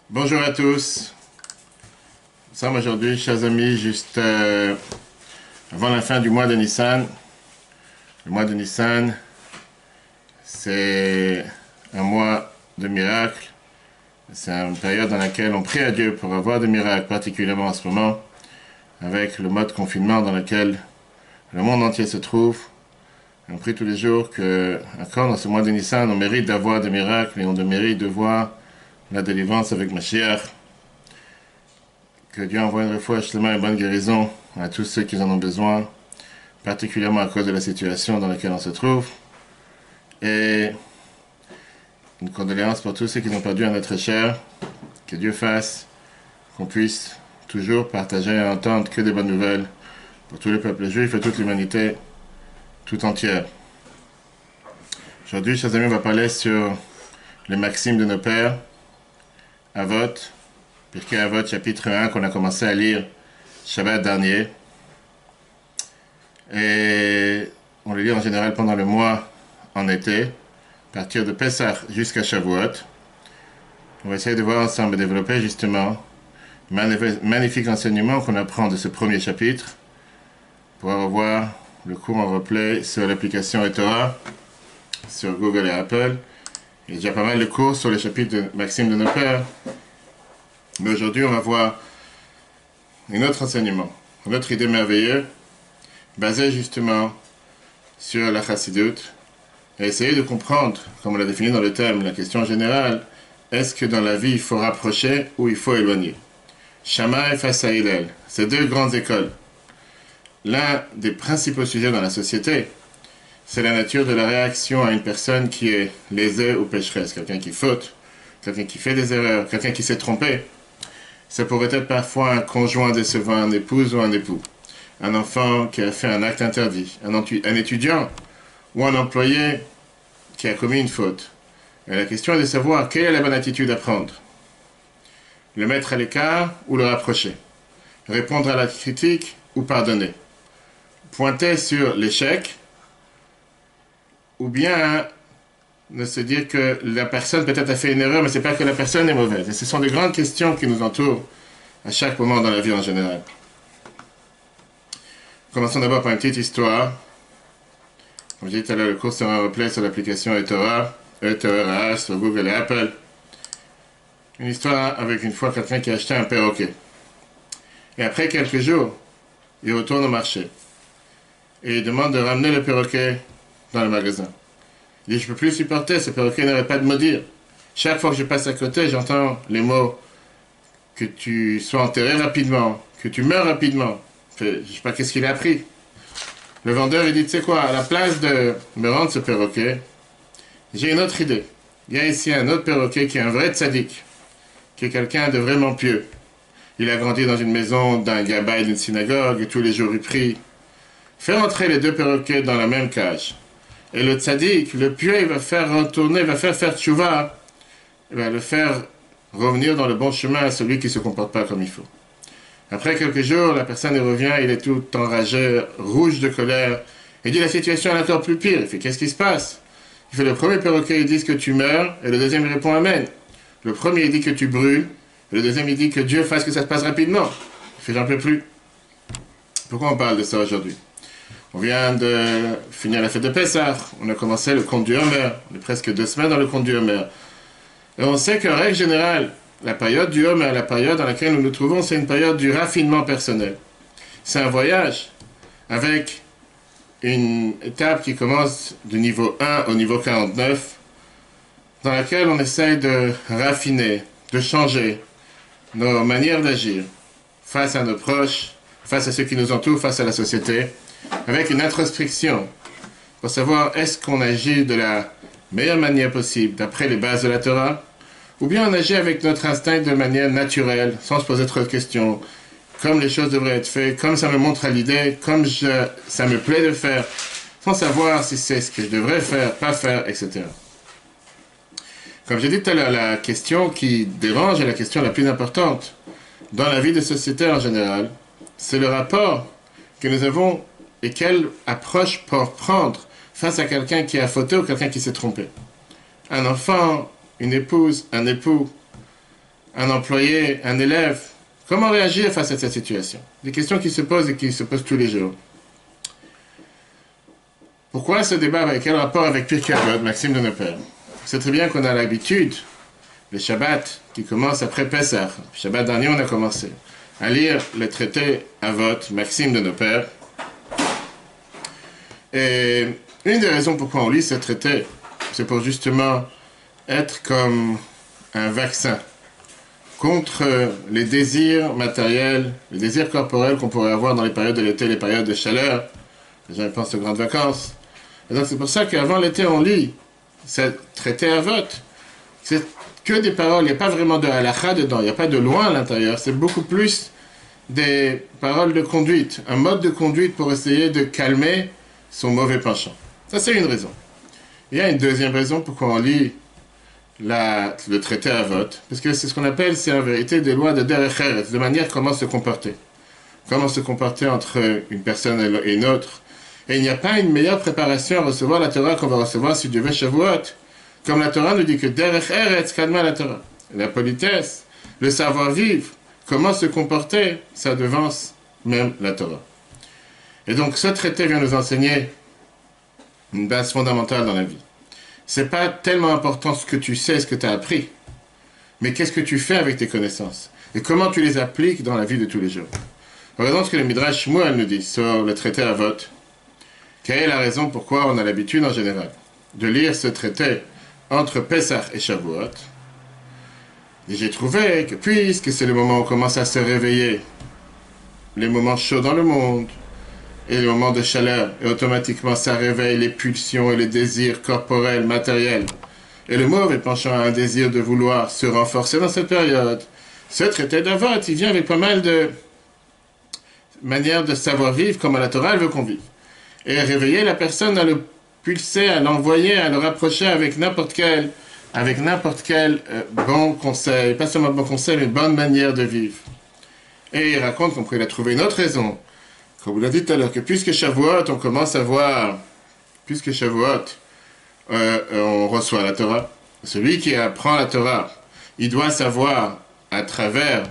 Bonjour à tous. Nous sommes aujourd'hui, chers amis, juste avant la fin du mois de Nissan. Le mois de Nissan, c'est un mois de miracles. C'est une période dans laquelle on prie à Dieu pour avoir des miracles, particulièrement en ce moment, avec le mode confinement dans lequel le monde entier se trouve. Et on prie tous les jours que, encore dans ce mois de Nissan, on mérite d'avoir des miracles et on mérite de voir la délivrance avec Mashiach. Que Dieu envoie une fois une bonne guérison à tous ceux qui en ont besoin, particulièrement à cause de la situation dans laquelle on se trouve. Et une condoléance pour tous ceux qui ont perdu un être cher. Que Dieu fasse qu'on puisse toujours partager et entendre que des bonnes nouvelles pour tous les peuples juifs et toute l'humanité tout entière. Aujourd'hui, chers amis, on va parler sur les maximes de nos pères, Avot, Pirkei Avot, chapitre 1, qu'on a commencé à lire Shabbat dernier. Et on le lit en général pendant le mois en été, à partir de Pessah jusqu'à Shavuot. On va essayer de voir ensemble, développer justement magnifique enseignement qu'on apprend de ce premier chapitre, pour revoir le cours en replay sur l'application eTorah, sur Google et Apple. Il y a déjà pas mal de cours sur les chapitres de Maximes de nos pères. Mais aujourd'hui, on va voir un autre enseignement, une autre idée merveilleuse, basée justement sur la Chassidut, et essayer de comprendre, comme on l'a défini dans le thème, la question générale, est-ce que dans la vie, il faut rapprocher ou il faut éloigner? Shammai face à Hillel, ces deux grandes écoles. L'un des principaux sujets dans la société, c'est la nature de la réaction à une personne qui est lésée ou pécheresse, quelqu'un qui faute, quelqu'un qui fait des erreurs, quelqu'un qui s'est trompé. Ça pourrait être parfois un conjoint décevant, un épouse ou un époux, un enfant qui a fait un acte interdit, un étudiant ou un employé qui a commis une faute. Et la question est de savoir quelle est la bonne attitude à prendre. Le mettre à l'écart ou le rapprocher. Répondre à la critique ou pardonner. Pointer sur l'échec ou bien de se dire que la personne peut-être a fait une erreur, mais ce n'est pas que la personne est mauvaise. Et ce sont des grandes questions qui nous entourent à chaque moment dans la vie en général. Commençons d'abord par une petite histoire. Comme j'ai dit tout à l'heure, le cours sera replay sur l'application eTorah, sur Google et Apple. Une histoire avec une fois quelqu'un qui a acheté un perroquet. Et après quelques jours, il retourne au marché. Et il demande de ramener le perroquet dans le magasin. Il dit, je ne peux plus supporter, ce perroquet n'arrête pas de me dire. Chaque fois que je passe à côté, j'entends les mots que tu sois enterré rapidement, que tu meurs rapidement. Je ne sais pas qu'est-ce qu'il a appris. Le vendeur, il dit, tu sais quoi, à la place de me rendre ce perroquet, j'ai une autre idée. Il y a ici un autre perroquet qui est un vrai tzaddik, qui est quelqu'un de vraiment pieux. Il a grandi dans une maison d'un gabbai d'une synagogue et tous les jours il prie. Fais rentrer les deux perroquets dans la même cage. Et le tzaddik, le pieux, il va faire retourner, il va faire tchouva, il va le faire revenir dans le bon chemin à celui qui ne se comporte pas comme il faut. Après quelques jours, la personne revient, il est tout enragé, rouge de colère. Il dit, la situation est encore plus pire. Il fait, qu'est-ce qui se passe? Il fait, le premier perroquet, il dit que tu meurs, et le deuxième, il répond, amen. Le premier, il dit que tu brûles, et le deuxième, il dit que Dieu fasse que ça se passe rapidement. Il fait, j'en peux plus. Pourquoi on parle de ça aujourd'hui? On vient de finir la fête de Pessah. On a commencé le conte du Homer. On est presque 2 semaines dans le conte du Homer. Et on sait qu'en règle générale, la période du Homer, la période dans laquelle nous nous trouvons, c'est une période du raffinement personnel. C'est un voyage avec une étape qui commence du niveau 1 au niveau 49, dans laquelle on essaye de raffiner, de changer nos manières d'agir face à nos proches, face à ceux qui nous entourent, face à la société, avec une introspection pour savoir est-ce qu'on agit de la meilleure manière possible d'après les bases de la Torah, ou bien on agit avec notre instinct de manière naturelle, sans se poser trop de questions, comme les choses devraient être faites, comme ça me montre à l'idée, comme ça me plaît de faire, sans savoir si c'est ce que je devrais faire, pas faire, etc. Comme j'ai dit tout à l'heure, la question qui dérange est la question la plus importante dans la vie de société en général, c'est le rapport que nous avons et quelle approche pour prendre face à quelqu'un qui a fauté ou quelqu'un qui s'est trompé. Un enfant, une épouse, un époux, un employé, un élève, comment réagir face à cette situation? Des questions qui se posent et qui se posent tous les jours. Pourquoi ce débat avec quel rapport avec Pirkei Avot, Maxime de nos pères? C'est très bien qu'on a l'habitude, le Shabbat, qui commence après Pessah. Le Shabbat dernier, on a commencé à lire le traité Avot, Maxime de nos pères. Et une des raisons pourquoi on lit ce traité, c'est pour justement être comme un vaccin contre les désirs matériels, les désirs corporels qu'on pourrait avoir dans les périodes de l'été, les périodes de chaleur. Les gens pensent aux grandes vacances. Et donc c'est pour ça qu'avant l'été, on lit ce traité Avot. C'est que des paroles, il n'y a pas vraiment de halakha dedans, il n'y a pas de loi à l'intérieur, c'est beaucoup plus des paroles de conduite, un mode de conduite pour essayer de calmer son mauvais penchant. Ça, c'est une raison. Il y a une deuxième raison pourquoi on lit le traité Avot, parce que c'est ce qu'on appelle, c'est en vérité des lois de derech eretz, de manière comment se comporter. Comment se comporter entre une personne et une autre. Et il n'y a pas une meilleure préparation à recevoir la Torah qu'on va recevoir si Dieu veut Shavuot. Comme la Torah nous dit que derech eretz kadma la Torah. La politesse, le savoir-vivre, comment se comporter, ça devance même la Torah. Et donc ce traité vient nous enseigner une base fondamentale dans la vie. C'est pas tellement important ce que tu sais, ce que tu as appris, mais qu'est-ce que tu fais avec tes connaissances et comment tu les appliques dans la vie de tous les jours. Regardons ce que le Midrash Shmuel nous dit sur le traité Avot. Quelle est la raison pourquoi on a l'habitude en général de lire ce traité entre Pessah et Shavuot? Et j'ai trouvé que puisque c'est le moment où on commence à se réveiller, les moments chauds dans le monde, et les moments de chaleur, et automatiquement ça réveille les pulsions et les désirs corporels, matériels. Et le mauvais penchant à un désir de vouloir se renforcer dans cette période. Ce traité d'Avot, il vient avec pas mal de manières de savoir vivre comme la Torah elle veut qu'on vive. Et réveiller la personne à le pulser, à l'envoyer, à le rapprocher avec n'importe quel bon conseil, pas seulement bon conseil, mais bonne manière de vivre. Et il raconte qu'on pourrait trouver une autre raison. Comme vous l'avez dit tout à l'heure, que puisque Shavuot, on commence à voir, puisque Shavuot, on reçoit la Torah. Celui qui apprend la Torah, il doit savoir, à travers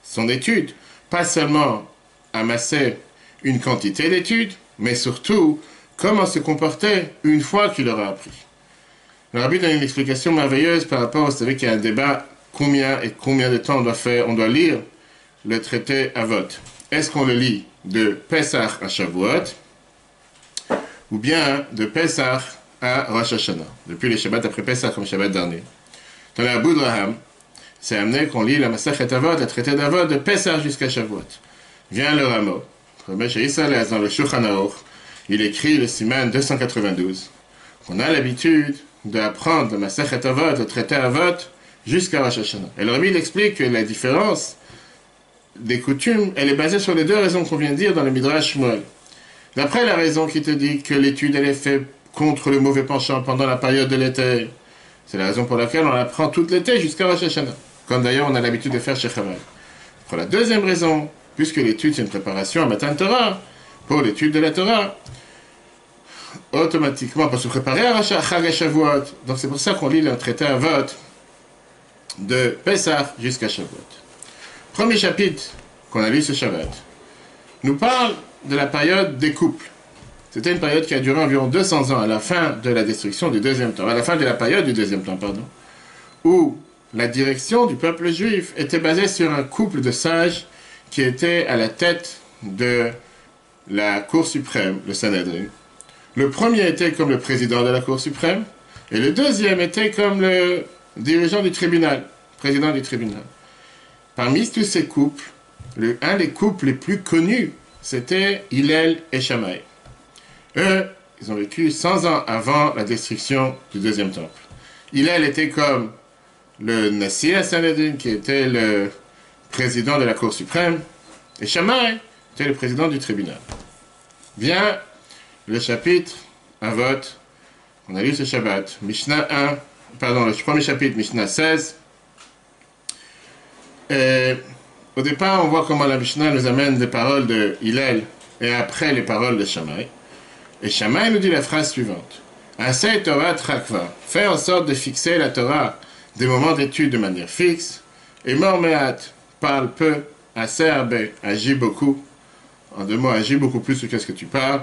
son étude, pas seulement amasser une quantité d'études, mais surtout, comment se comporter une fois qu'il aura appris. Le Rabbi donne une explication merveilleuse par rapport, vous savez qu'il y a un débat, combien de temps on doit lire le traité Avot. Est-ce qu'on le lit de Pessah à Shavuot, ou bien de Pessah à Rosh Hashanah, depuis les Shabbats après Pessah comme Shabbat dernier. Dans la Boudraham, c'est amené qu'on lit la Masachet Avot, le traité d'Avot, de Pessah jusqu'à Shavuot. Vient le Ramo, Rabbi Israël dans le Shulchan Aruch, il écrit le Siman 292, qu'on a l'habitude d'apprendre le Masachet Avot, le traité Avot, jusqu'à Rosh Hashanah. Et le Rabbi explique que la différence des coutumes, elle est basée sur les deux raisons qu'on vient de dire dans le Midrash Shmuel. D'après la raison qui te dit que l'étude elle est faite contre le mauvais penchant pendant la période de l'été, c'est la raison pour laquelle on apprend toute l'été jusqu'à Rosh Hashanah, comme d'ailleurs on a l'habitude de faire chez Chaval. Pour la deuxième raison, puisque l'étude c'est une préparation à Matan Torah, pour l'étude de la Torah, automatiquement pour se préparer à Chag Shavuot, donc c'est pour ça qu'on lit le traité Avot de Pessah jusqu'à Shavuot. Premier chapitre qu'on a lu ce Shabbat nous parle de la période des couples. C'était une période qui a duré environ 200 ans à la fin de la destruction du deuxième temple, à la fin de la période du deuxième temple, pardon, où la direction du peuple juif était basée sur un couple de sages qui était à la tête de la Cour suprême, le Sanhedrin. Le premier était comme le président de la Cour suprême, et le deuxième était comme le dirigeant du tribunal, président du tribunal. Parmi tous ces couples, un des couples les plus connus, c'était Hillel et Shammai. Eux, ils ont vécu 100 ans avant la destruction du deuxième temple. Hillel était comme le Nassi Sanhedrin, qui était le président de la Cour suprême, et Shammai était le président du tribunal. Vient le chapitre Avot, on a lu ce Shabbat, Mishnah 1, pardon, le premier chapitre, Mishnah 16. Et au départ, on voit comment la Mishnah nous amène des paroles de Hillel et après les paroles de Shammai. Et Shammai nous dit la phrase suivante. Asay Torah Trakva, fais en sorte de fixer la Torah des moments d'étude de manière fixe. Et Mormeat parle peu, Aserbe agit beaucoup. En deux mots, agit beaucoup plus que ce que tu parles.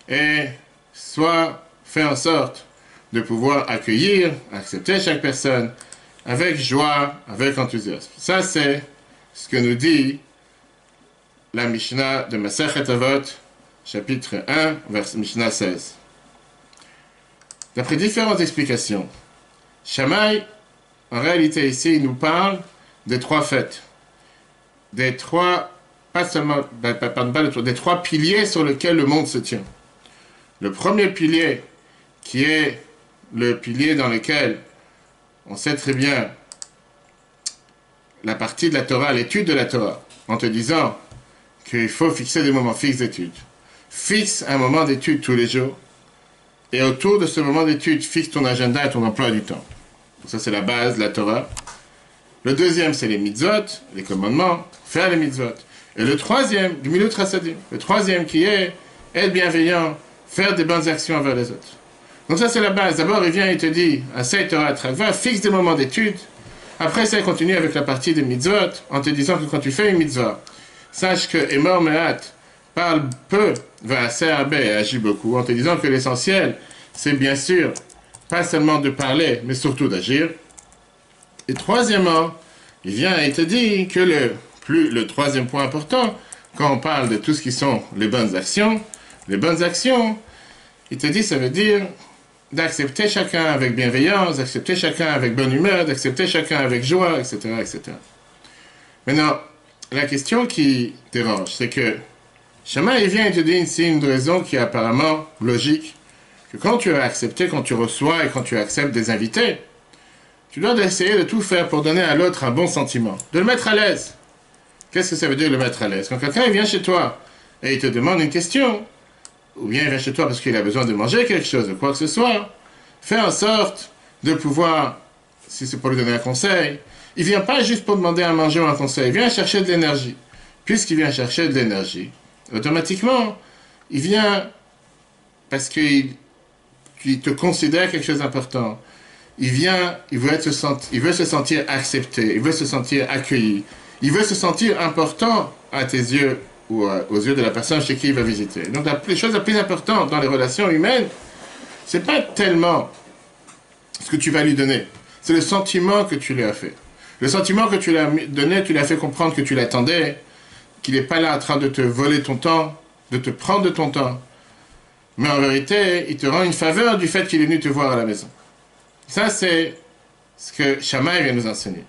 Et soit fais en sorte de pouvoir accueillir, accepter chaque personne avec joie, avec enthousiasme. Ça, c'est ce que nous dit la Mishnah de Masechet Avot, chapitre 1, verset Mishnah 16. D'après différentes explications, Shammai, en réalité ici, il nous parle des trois fêtes, des trois, pas seulement, des trois piliers sur lesquels le monde se tient. Le premier pilier, qui est le pilier dans lequel on sait très bien la partie de la Torah, l'étude de la Torah, en te disant qu'il faut fixer des moments fixes d'étude. Fixe un moment d'étude tous les jours, et autour de ce moment d'étude, fixe ton agenda et ton emploi du temps. Donc ça, c'est la base de la Torah. Le deuxième, c'est les mitzvot, les commandements, faire les mitzvot. Et le troisième, du Milut Chassadim, le troisième qui est être bienveillant, faire des bonnes actions envers les autres. Donc ça, c'est la base. D'abord, il vient et te dit, Asay Torah Trakva, fixe des moments d'étude. Après, ça continue avec la partie des mitzvot, en te disant que quand tu fais une mitzvah, sache que Emor Mehat parle peu, va assez et agit beaucoup, en te disant que l'essentiel, c'est bien sûr, pas seulement de parler, mais surtout d'agir. Et troisièmement, il vient et te dit que le troisième point important, quand on parle de tout ce qui sont les bonnes actions, il te dit, ça veut dire d'accepter chacun avec bienveillance, d'accepter chacun avec bonne humeur, d'accepter chacun avec joie, etc., etc. Maintenant, la question qui dérange, c'est que Shammai vient et te dit ici une raison qui est apparemment logique, que quand tu as accepté, quand tu reçois et quand tu acceptes des invités, tu dois essayer de tout faire pour donner à l'autre un bon sentiment, de le mettre à l'aise. Qu'est-ce que ça veut dire le mettre à l'aise? Quand quelqu'un vient chez toi et il te demande une question, ou bien il vient chez toi parce qu'il a besoin de manger quelque chose, ou quoi que ce soit, fais en sorte de pouvoir, si c'est pour lui donner un conseil, il ne vient pas juste pour demander à manger ou un conseil, il vient chercher de l'énergie. Puisqu'il vient chercher de l'énergie, automatiquement, il vient parce qu'il te considère quelque chose d'important. Il vient, il veut se sentir accepté, il veut se sentir accueilli, il veut se sentir important à tes yeux ou aux yeux de la personne chez qui il va visiter. Donc la chose la plus importante dans les relations humaines, c'est pas tellement ce que tu vas lui donner, c'est le sentiment que tu lui as fait. Le sentiment que tu lui as donné, tu lui as fait comprendre que tu l'attendais, qu'il n'est pas là en train de te voler ton temps, de te prendre de ton temps. Mais en vérité, il te rend une faveur du fait qu'il est venu te voir à la maison. Ça, c'est ce que Shammai vient nous enseigner.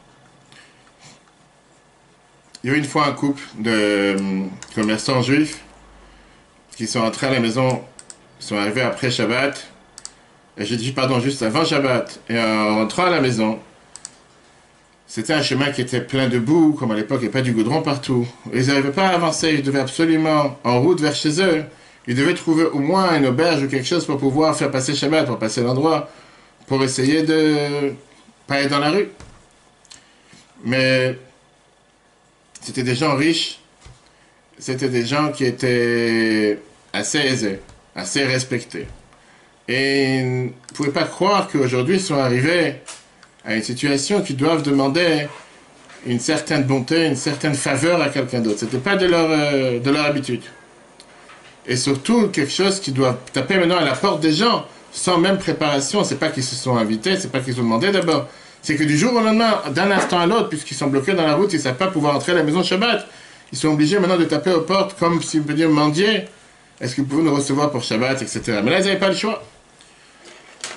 Il y a eu une fois un couple de commerçants juifs qui sont entrés à la maison, ils sont arrivés après Shabbat, et j'ai dit, pardon, juste avant Shabbat, et en rentrant à la maison, c'était un chemin qui était plein de boue, comme à l'époque, il n'y avait pas du goudron partout. Ils n'arrivaient pas à avancer, ils devaient absolument, en route vers chez eux, ils devaient trouver au moins une auberge ou quelque chose pour pouvoir faire passer Shabbat, pour passer l'endroit, pour essayer de pas être dans la rue. Mais c'était des gens riches, c'était des gens qui étaient assez aisés, assez respectés. Et ils ne pouvaient pas croire qu'aujourd'hui ils sont arrivés à une situation qu'ils doivent demander une certaine bonté, une certaine faveur à quelqu'un d'autre. Ce n'était pas de leur habitude. Et surtout, quelque chose qui doit taper maintenant à la porte des gens, sans même préparation. C'est pas qu'ils se sont invités, c'est pas qu'ils ont demandé d'abord. C'est que du jour au lendemain, d'un instant à l'autre, puisqu'ils sont bloqués dans la route, ils ne savent pas pouvoir entrer à la maison Shabbat, ils sont obligés maintenant de taper aux portes comme si vous dire mendier. Est-ce que vous pouvez nous recevoir pour Shabbat, etc. Mais là, ils n'avaient pas le choix.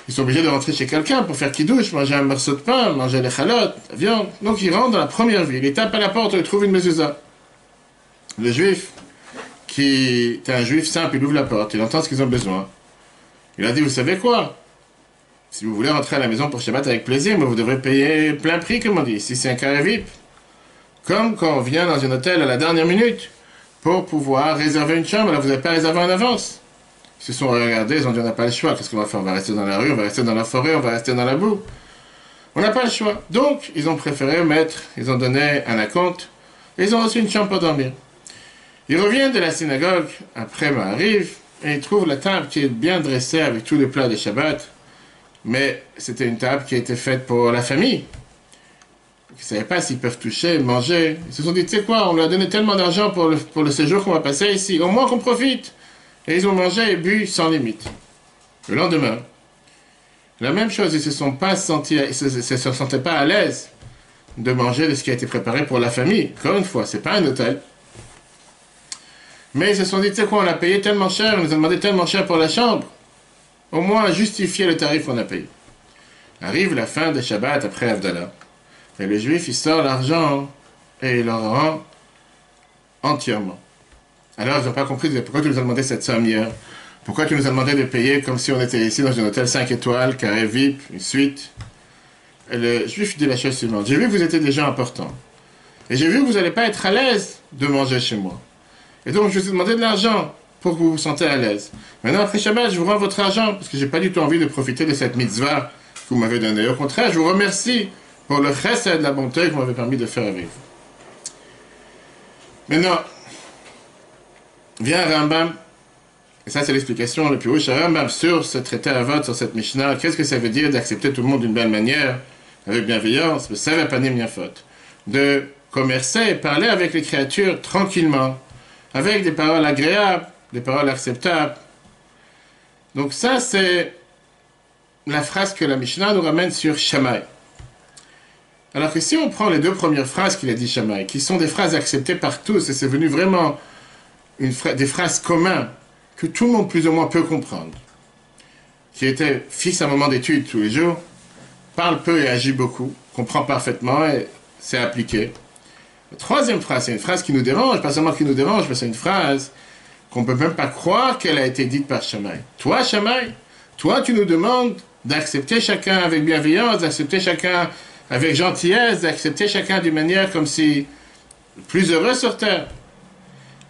Ils sont obligés de rentrer chez quelqu'un pour faire kidouche, manger un morceau de pain, manger les chalotes, la viande. Donc ils rentrent dans la première ville, ils tapent à la porte et ils trouvent une mezouza. Le juif, qui est un juif simple, il ouvre la porte, il entend ce qu'ils ont besoin. Il a dit, vous savez quoi? Si vous voulez rentrer à la maison pour Shabbat avec plaisir, mais vous devrez payer plein prix, comme on dit, si c'est un carré VIP. Comme quand on vient dans un hôtel à la dernière minute pour pouvoir réserver une chambre, alors vous n'avez pas réservé en avance. Ils se sont regardés, ils ont dit on n'a pas le choix, qu'est-ce qu'on va faire? On va rester dans la rue, on va rester dans la forêt, on va rester dans la boue. On n'a pas le choix. Donc, ils ont préféré ils ont donné un acompte, et ils ont reçu une chambre pour dormir. Ils reviennent de la synagogue, après Ma'ariv, et ils trouvent la table qui est bien dressée avec tous les plats de Shabbat. Mais c'était une table qui a été faite pour la famille. Ils ne savaient pas s'ils peuvent toucher, manger. Ils se sont dit, tu sais quoi, on leur a donné tellement d'argent pour le séjour qu'on va passer ici. Au moins qu'on profite. Et ils ont mangé et bu sans limite. Le lendemain, la même chose, ils ne se sentaient pas à l'aise de manger de ce qui a été préparé pour la famille. Encore une fois, c'est pas un hôtel. Mais ils se sont dit, tu sais quoi, on a payé tellement cher, on nous a demandé tellement cher pour la chambre. Au moins, justifier le tarif qu'on a payé. Arrive la fin de Shabbat après Havdalah. Et le juif, il sort l'argent et il leur rend entièrement. Alors, ils n'ont pas compris, pourquoi tu nous as demandé cette somme hier? Pourquoi tu nous as demandé de payer comme si on était ici dans un hôtel 5 étoiles, carré VIP, une suite? Et le juif dit la chose suivante. J'ai vu que vous étiez des gens importants. Et j'ai vu que vous n'allez pas être à l'aise de manger chez moi. Et donc, je vous ai demandé de l'argent pour que vous vous sentez à l'aise. Maintenant, après Shabbat, je vous rends votre argent parce que je n'ai pas du tout envie de profiter de cette mitzvah que vous m'avez donnée. Au contraire, je vous remercie pour le chesed, la bonté que vous m'avez permis de faire avec vous. Maintenant, vient Rambam, et ça c'est l'explication le plus haut, Rambam sur ce traité à vote, sur cette Mishnah. Qu'est-ce que ça veut dire d'accepter tout le monde d'une belle manière, avec bienveillance, ça va pas bien faute. De commercer et parler avec les créatures tranquillement, avec des paroles agréables, des paroles acceptables. Donc ça c'est la phrase que la Mishnah nous ramène sur Shammai. Alors que si on prend les deux premières phrases qu'il a dit Shammai, qui sont des phrases acceptées par tous, et c'est venu vraiment des phrases communes que tout le monde plus ou moins peut comprendre, qui était fils à un moment d'études tous les jours, parle peu et agit beaucoup, comprend parfaitement et c'est appliqué. La troisième phrase, c'est une phrase qui nous dérange, pas seulement qui nous dérange, mais c'est une phrase qu'on ne peut même pas croire qu'elle a été dite par Shammai. Toi, Shammai, toi tu nous demandes d'accepter chacun avec bienveillance, d'accepter chacun avec gentillesse, d'accepter chacun d'une manière comme si plus heureux sur terre.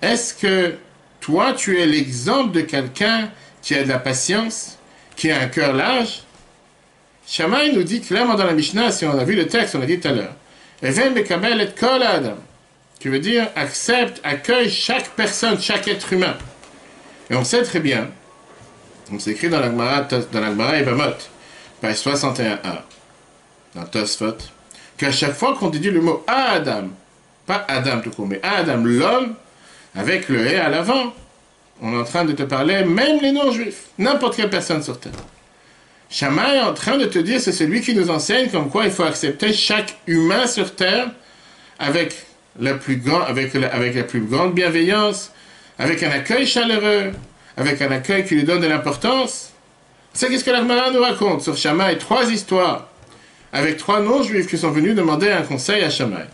Est-ce que toi, tu es l'exemple de quelqu'un qui a de la patience, qui a un cœur large? Shammai nous dit clairement dans la Mishnah, si on a vu le texte, on l'a dit tout à l'heure, Even bekabel et kol adam, qui veut dire accepte, accueille chaque personne, chaque être humain. Et on sait très bien, donc c'est écrit dans la Gemara Yevamot, page 61a, dans Tosfot, qu'à chaque fois qu'on dit le mot Adam, pas Adam tout court, mais Adam, l'homme, avec le « et » à l'avant, on est en train de te parler, même les non-juifs, n'importe quelle personne sur terre. Shammai est en train de te dire, c'est celui qui nous enseigne comme quoi il faut accepter chaque humain sur terre avec la plus grande bienveillance, avec un accueil chaleureux, avec un accueil qui lui donne de l'importance. C'est ce que la Gemara nous raconte sur Shammai, 3 histoires, avec 3 non-juifs qui sont venus demander un conseil à Shammai.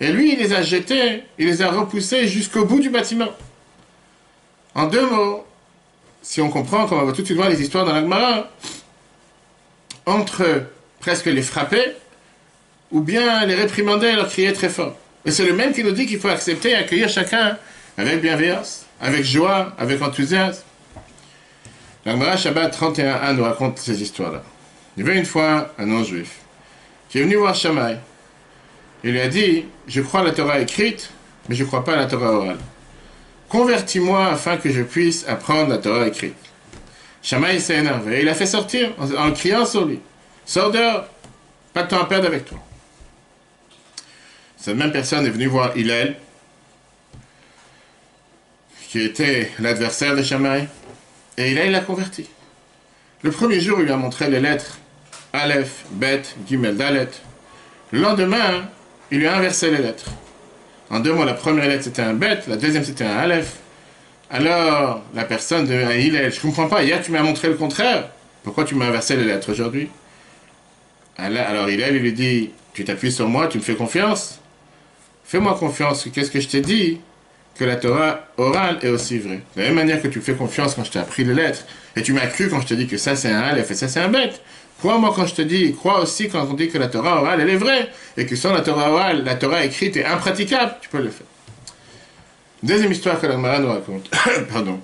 Et lui, il les a jetés, il les a repoussés jusqu'au bout du bâtiment. En 2 mots, si on comprend, comme on va tout de suite voir les histoires dans la Gemara, entre presque les frapper, ou bien les réprimander et leur crier très fort. Et c'est le même qui nous dit qu'il faut accepter et accueillir chacun avec bienveillance, avec joie, avec enthousiasme. La Gemara Shabbat 31a nous raconte ces histoires-là. Il y avait une fois un non-juif qui est venu voir Shammai. Il lui a dit, je crois à la Torah écrite, mais je ne crois pas à la Torah orale. Convertis-moi afin que je puisse apprendre la Torah écrite. Shammai s'est énervé. Il a fait sortir en criant sur lui. Sors dehors. Pas de temps à perdre avec toi. Cette même personne est venue voir Hillel, qui était l'adversaire de Shammai, et Hillel l'a converti. Le premier jour, il lui a montré les lettres Aleph, Bet, Gimel, Dalet. Le lendemain, il lui a inversé les lettres. En 2 mots, la première lettre c'était un Bet, la deuxième c'était un Aleph. Alors, la personne de Hillel, je ne comprends pas, hier tu m'as montré le contraire. Pourquoi tu m'as inversé les lettres aujourd'hui? Alors Hillel lui dit, tu t'appuies sur moi, tu me fais confiance? Fais-moi confiance, qu'est-ce que je t'ai dit? Que la Torah orale est aussi vraie. De la même manière que tu me fais confiance quand je t'ai appris les lettres, et tu m'as cru quand je te dis que ça c'est un Aleph et ça c'est un Bet. Crois-moi quand je te dis, crois aussi quand on dit que la Torah orale elle est vraie, et que sans la Torah orale, la Torah écrite est impraticable, tu peux le faire. Deuxième histoire que la Gemara nous raconte, pardon,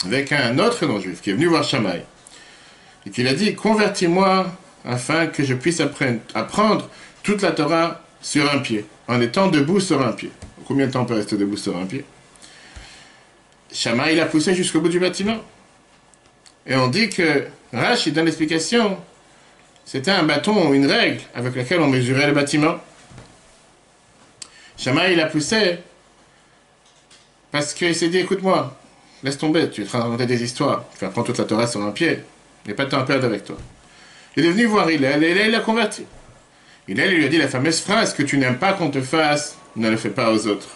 avec un autre non-juif qui est venu voir Shammai, et qui l'a dit, convertis-moi afin que je puisse apprendre toute la Torah sur un pied, en étant debout sur un pied. Combien de temps on peut rester debout sur un pied? Shammai l'a poussé jusqu'au bout du bâtiment. Et on dit que Rashi donne l'explication. C'était un bâton, une règle avec laquelle on mesurait le bâtiment. Shammai, il a poussé parce qu'il s'est dit, écoute-moi, laisse tomber, tu es en train de raconter des histoires, tu vas prendre toute la Torah sur un pied, il n'y a pas de temps à perdre avec toi. Il est venu voir Hillel, et Hillel l'a converti. Hillel lui a dit la fameuse phrase, que tu n'aimes pas qu'on te fasse, ne le fais pas aux autres.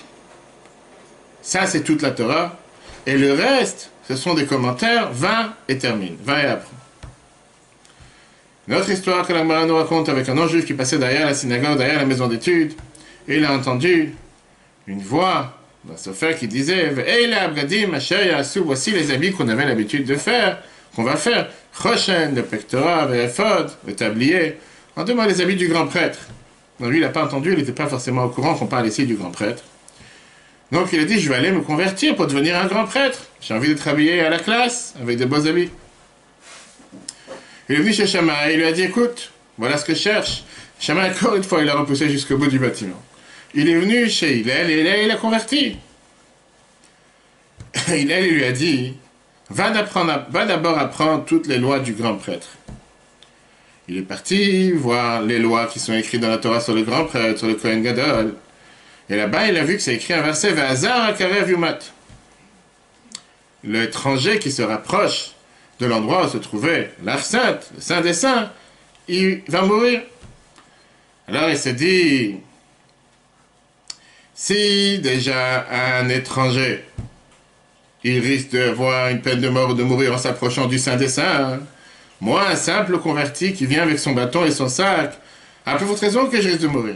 Ça, c'est toute la Torah, et le reste, ce sont des commentaires, va et termine, va et apprends. Une autre histoire que la Gemara nous raconte avec un non-juif qui passait derrière la synagogue, derrière la maison d'études, et il a entendu une voix d'un sophère qui disait voici les habits qu'on avait l'habitude de faire, qu'on va faire. Choshen, le pectorat, le éphod, le tablier. On demande les habits du grand prêtre. Donc lui, il n'a pas entendu, il n'était pas forcément au courant qu'on parle ici du grand prêtre. Donc il a dit, je vais aller me convertir pour devenir un grand prêtre. J'ai envie de travailler à la classe avec des beaux habits. Il est venu chez Shammai, il lui a dit, écoute, voilà ce que je cherche. Shammai, encore une fois, il l'a repoussé jusqu'au bout du bâtiment. Il est venu chez Hillel, et Hillel, il a converti. Hillel, il lui a dit, va d'abord apprendre toutes les lois du grand prêtre. Il est parti voir les lois qui sont écrites dans la Torah sur le grand prêtre, sur le Kohen Gadol. Et là-bas, il a vu que c'est écrit un verset, V'azar akarev yumat. L'étranger qui se rapproche de l'endroit où se trouvait l'Arche Sainte, le Saint des Saints, il va mourir. Alors il s'est dit, si déjà un étranger, il risque d'avoir une peine de mort ou de mourir en s'approchant du Saint des Saints, moi, un simple converti qui vient avec son bâton et son sac, a plus forte raison que je risque de mourir.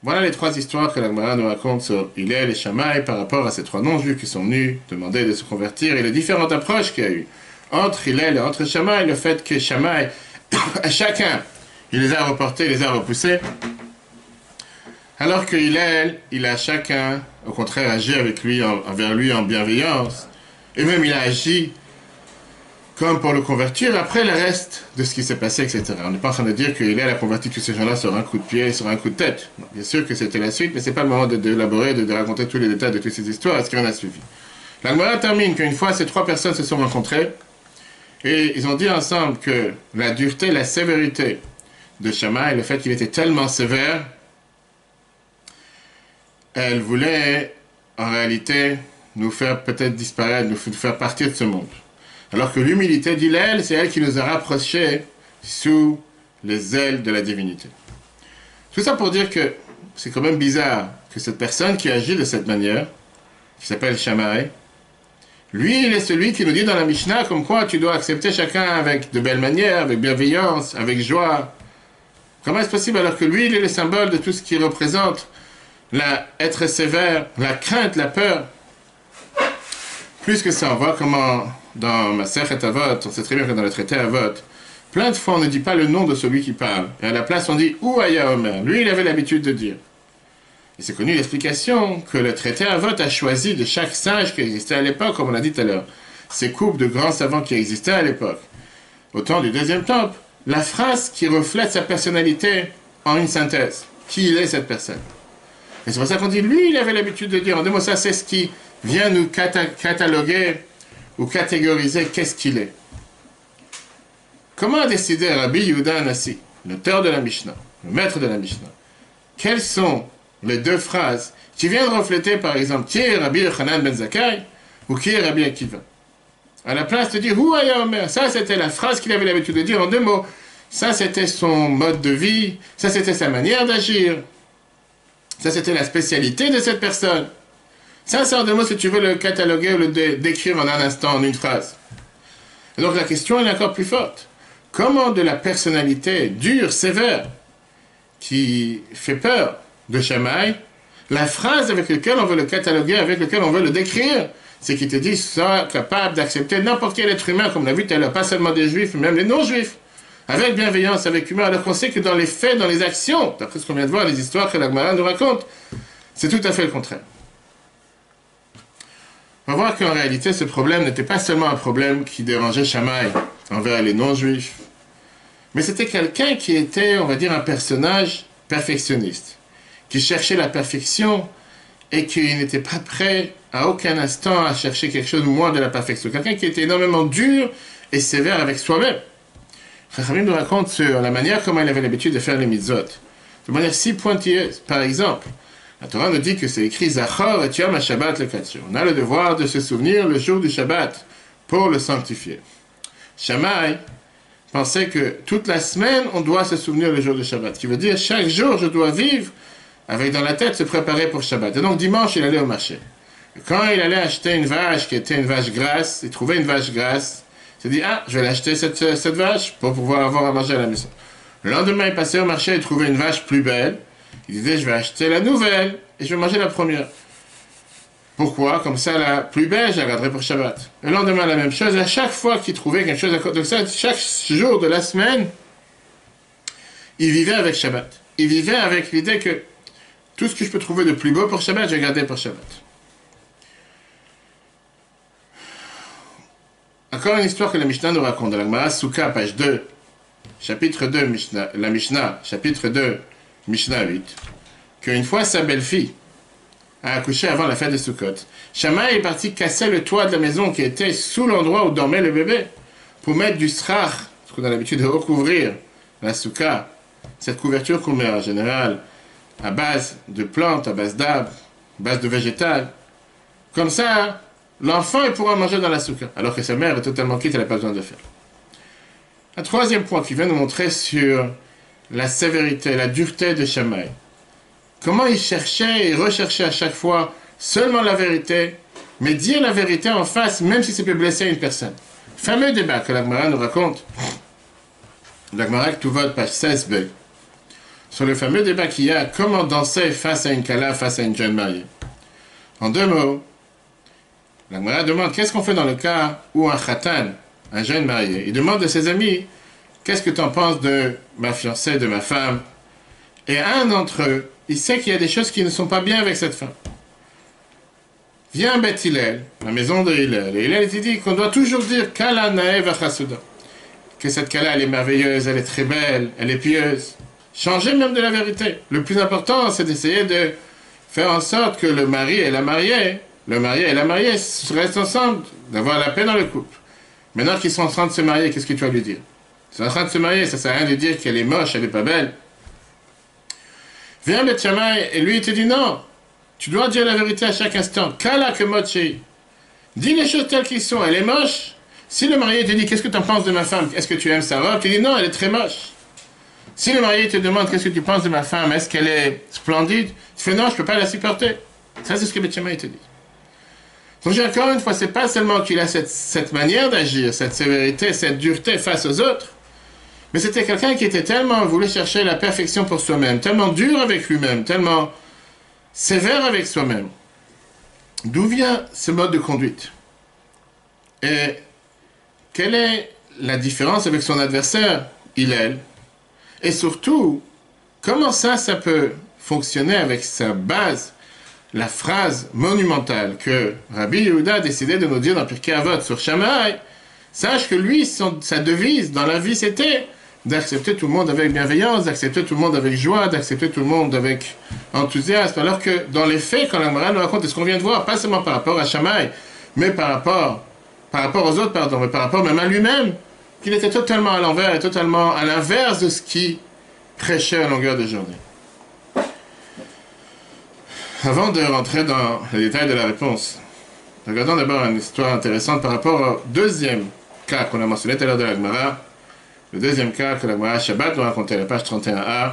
Voilà les trois histoires que la Gemara nous raconte sur Hillel et Shammai par rapport à ces trois non-juifs qui sont venus demander de se convertir et les différentes approches qu'il y a eu entre Hillel et entre Shammai, le fait que Shammai, à chacun, il les a reportés, les a repoussés, alors que Hillel, il a chacun, au contraire, agi avec lui, envers lui en bienveillance, et même il a agi comme pour le convertir, après le reste de ce qui s'est passé, etc. On n'est pas en train de dire qu'il a converti tous ces gens-là sur un coup de pied, sur un coup de tête. Non, bien sûr que c'était la suite, mais ce n'est pas le moment d'élaborer, de raconter tous les détails de toutes ces histoires, et ce qui en a suivi. La Gemara termine qu'une fois, ces trois personnes se sont rencontrées, et ils ont dit ensemble que la dureté, la sévérité de Shammai, le fait qu'il était tellement sévère, elle voulait, en réalité, nous faire peut-être disparaître, nous faire partir de ce monde. Alors que l'humilité d'Hillel, c'est elle qui nous a rapprochés sous les ailes de la divinité. Tout ça pour dire que c'est quand même bizarre que cette personne qui agit de cette manière, qui s'appelle Shammai, lui, il est celui qui nous dit dans la Mishnah comme quoi tu dois accepter chacun avec de belles manières, avec bienveillance, avec joie. Comment est-ce possible alors que lui, il est le symbole de tout ce qui représente être sévère, la crainte, la peur. Plus que ça, on voit comment dans Masechet Avot, on sait très bien que dans le traité Avot, plein de fois on ne dit pas le nom de celui qui parle. Et à la place on dit Ouaya Omer. Lui il avait l'habitude de dire. Et c'est connu l'explication que le traité Avot a choisi de chaque sage qui existait à l'époque, comme on l'a dit tout à l'heure. Ces couples de grands savants qui existaient à l'époque. Au temps du deuxième temple, la phrase qui reflète sa personnalité en une synthèse. Qui il est cette personne? Et c'est pour ça qu'on dit, lui il avait l'habitude de dire, en deux mots, ça c'est ce qui vient nous cataloguer ou catégoriser qu'est-ce qu'il est. Comment a décidé Rabbi Yehuda Hanassi, l'auteur de la Mishnah, le maître de la Mishnah, quelles sont les deux phrases qui viennent refléter, par exemple, qui est Rabbi Yochanan ben Zakkai ou qui est Rabbi Akiva? À la place de dire Hu Haya Omer, ça c'était la phrase qu'il avait l'habitude de dire en deux mots. Ça c'était son mode de vie, ça c'était sa manière d'agir, ça c'était la spécialité de cette personne. Ça c'est en deux mots si tu veux le cataloguer ou le décrire en un instant, en une phrase. Et donc la question elle est encore plus forte. Comment de la personnalité dure, sévère, qui fait peur de Shammai, la phrase avec laquelle on veut le cataloguer, avec laquelle on veut le décrire, c'est qu'il te dit, sois capable d'accepter n'importe quel être humain, comme on l'a vu tout à l'heure, pas seulement des juifs, mais même les non-juifs, avec bienveillance, avec humour, alors qu'on sait que dans les faits, dans les actions, d'après ce qu'on vient de voir, les histoires que la Gemara nous raconte, c'est tout à fait le contraire. On va voir qu'en réalité, ce problème n'était pas seulement un problème qui dérangeait Shammai envers les non-juifs, mais c'était quelqu'un qui était, on va dire, un personnage perfectionniste, qui cherchait la perfection et qui n'était pas prêt à aucun instant à chercher quelque chose de moins de la perfection. Quelqu'un qui était énormément dur et sévère avec soi-même. Chachamim nous raconte sur la manière comment il avait l'habitude de faire les mitzvot. De manière si pointilleuse. Par exemple, la Torah nous dit que c'est écrit Zachor et Yom HaShabbat le Katsur. On a le devoir de se souvenir le jour du Shabbat pour le sanctifier. Shammai pensait que toute la semaine, on doit se souvenir le jour du Shabbat. Ce qui veut dire chaque jour, je dois vivre avec dans la tête se préparer pour Shabbat. Et donc dimanche, il allait au marché. Et quand il allait acheter une vache qui était une vache grasse, il trouvait une vache grasse, il s'est dit, ah, je vais l'acheter cette vache pour pouvoir avoir à manger à la maison. Le lendemain, il passait au marché et trouvait une vache plus belle. Il disait, je vais acheter la nouvelle et je vais manger la première. Pourquoi? Comme ça, la plus belle, je la garderai pour Shabbat. Le lendemain, la même chose. À chaque fois qu'il trouvait quelque chose à côté de ça, chaque jour de la semaine, il vivait avec Shabbat. Il vivait avec l'idée que tout ce que je peux trouver de plus beau pour Shabbat, je vais garder pour Shabbat. Encore une histoire que la Mishnah nous raconte. Dans la Gemara Souka, page 2, chapitre 2, la Mishnah, chapitre 2, Mishnah 8, qu'une fois sa belle-fille a accouché avant la fête de Sukkot. Shammai est parti casser le toit de la maison qui était sous l'endroit où dormait le bébé pour mettre du srach, ce qu'on a l'habitude de recouvrir la souka, cette couverture qu'on met en général à base de plantes, à base d'arbres, à base de végétal. Comme ça, l'enfant il pourra manger dans la souka, alors que sa mère est totalement quitte, elle n'a pas besoin de faire. Un troisième point qui vient nous montrer sur la sévérité, la dureté de Shammai. Comment il cherchait et recherchait à chaque fois seulement la vérité, mais dire la vérité en face, même si ça peut blesser une personne. Fameux débat que la Gemara nous raconte, la Gemara Ktuvot, page 16b, sur le fameux débat qu'il y a, comment danser face à une kala, face à une jeune mariée. En deux mots, la Gemara demande, qu'est-ce qu'on fait dans le cas où un khatan, un jeune marié, il demande de ses amis, qu'est-ce que tu en penses de ma fiancée, de ma femme? Et un d'entre eux, il sait qu'il y a des choses qui ne sont pas bien avec cette femme. Vient Beth Hillel, la maison de Hillel, et Hillel dit qu'on doit toujours dire Kala Naev Achasuda, que cette Kala, elle est merveilleuse, elle est très belle, elle est pieuse. Changer même de la vérité. Le plus important, c'est d'essayer de faire en sorte que le mari et la mariée restent ensemble, d'avoir la paix dans le couple. Maintenant qu'ils sont en train de se marier, qu'est-ce que tu vas lui dire? Ils sont en train de se marier, ça ne sert à rien de dire qu'elle est moche, elle n'est pas belle. Viens Beth Shammai, et lui il te dit non, tu dois dire la vérité à chaque instant. Kala que mochi. Dis les choses telles qu'elles sont, elle est moche. Si le marié te dit qu'est-ce que tu en penses de ma femme, est-ce que tu aimes sa robe, tu dis non, elle est très moche. Si le marié te demande qu'est-ce que tu penses de ma femme, est-ce qu'elle est splendide, tu fais non, je ne peux pas la supporter. Ça c'est ce que Beth Shammai te dit. Donc encore une fois, c'est pas seulement qu'il a cette manière d'agir, cette sévérité, cette dureté face aux autres, mais c'était quelqu'un qui était tellement, voulait chercher la perfection pour soi-même, tellement dur avec lui-même, tellement sévère avec soi-même. D'où vient ce mode de conduite? Et quelle est la différence avec son adversaire, Hillel? Et surtout, comment ça peut fonctionner avec sa base, la phrase monumentale que Rabbi Yehuda a décidé de nous dire dans Pirkei Avot sur Shammai? Sache que lui, sa devise dans la vie, c'était d'accepter tout le monde avec bienveillance, d'accepter tout le monde avec joie, d'accepter tout le monde avec enthousiasme, alors que dans les faits, quand la Gemara nous raconte ce qu'on vient de voir, pas seulement par rapport à Shammai, mais par rapport aux autres, mais par rapport même à lui-même, qu'il était totalement à l'envers et totalement à l'inverse de ce qu'il prêchait à longueur de journée. Avant de rentrer dans les détails de la réponse, regardons d'abord une histoire intéressante par rapport au deuxième cas qu'on a mentionné tout à l'heure de la Gemara. Le deuxième cas que la Gemara Shabbat nous racontait à la page 31a,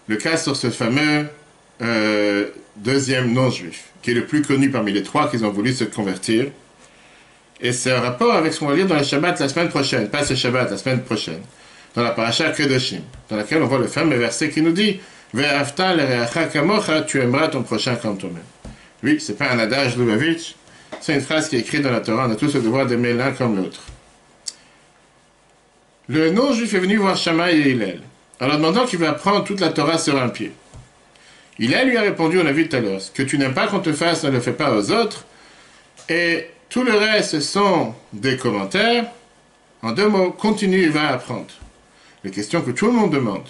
le cas sur ce fameux deuxième non-juif, qui est le plus connu parmi les trois qui ont voulu se convertir. Et c'est un rapport avec ce qu'on va lire dans le Shabbat la semaine prochaine, pas ce Shabbat, la semaine prochaine, dans la paracha Kedoshim, dans laquelle on voit le fameux verset qui nous dit « Ve'afta l'ereacha kamocha, tu aimeras ton prochain comme toi-même ». Oui, c'est pas un adage Lubavitch, c'est une phrase qui est écrite dans la Torah, on a tous le devoir d'aimer l'un comme l'autre. Le non-juif est venu voir Shammai et Hillel, en leur demandant qu'il va prendre toute la Torah sur un pied. Hillel lui a répondu, on a vu tout à l'heure, ce que tu n'aimes pas qu'on te fasse, ne le fais pas aux autres. Et tout le reste, ce sont des commentaires. En deux mots, continue et va apprendre. Les questions que tout le monde demande.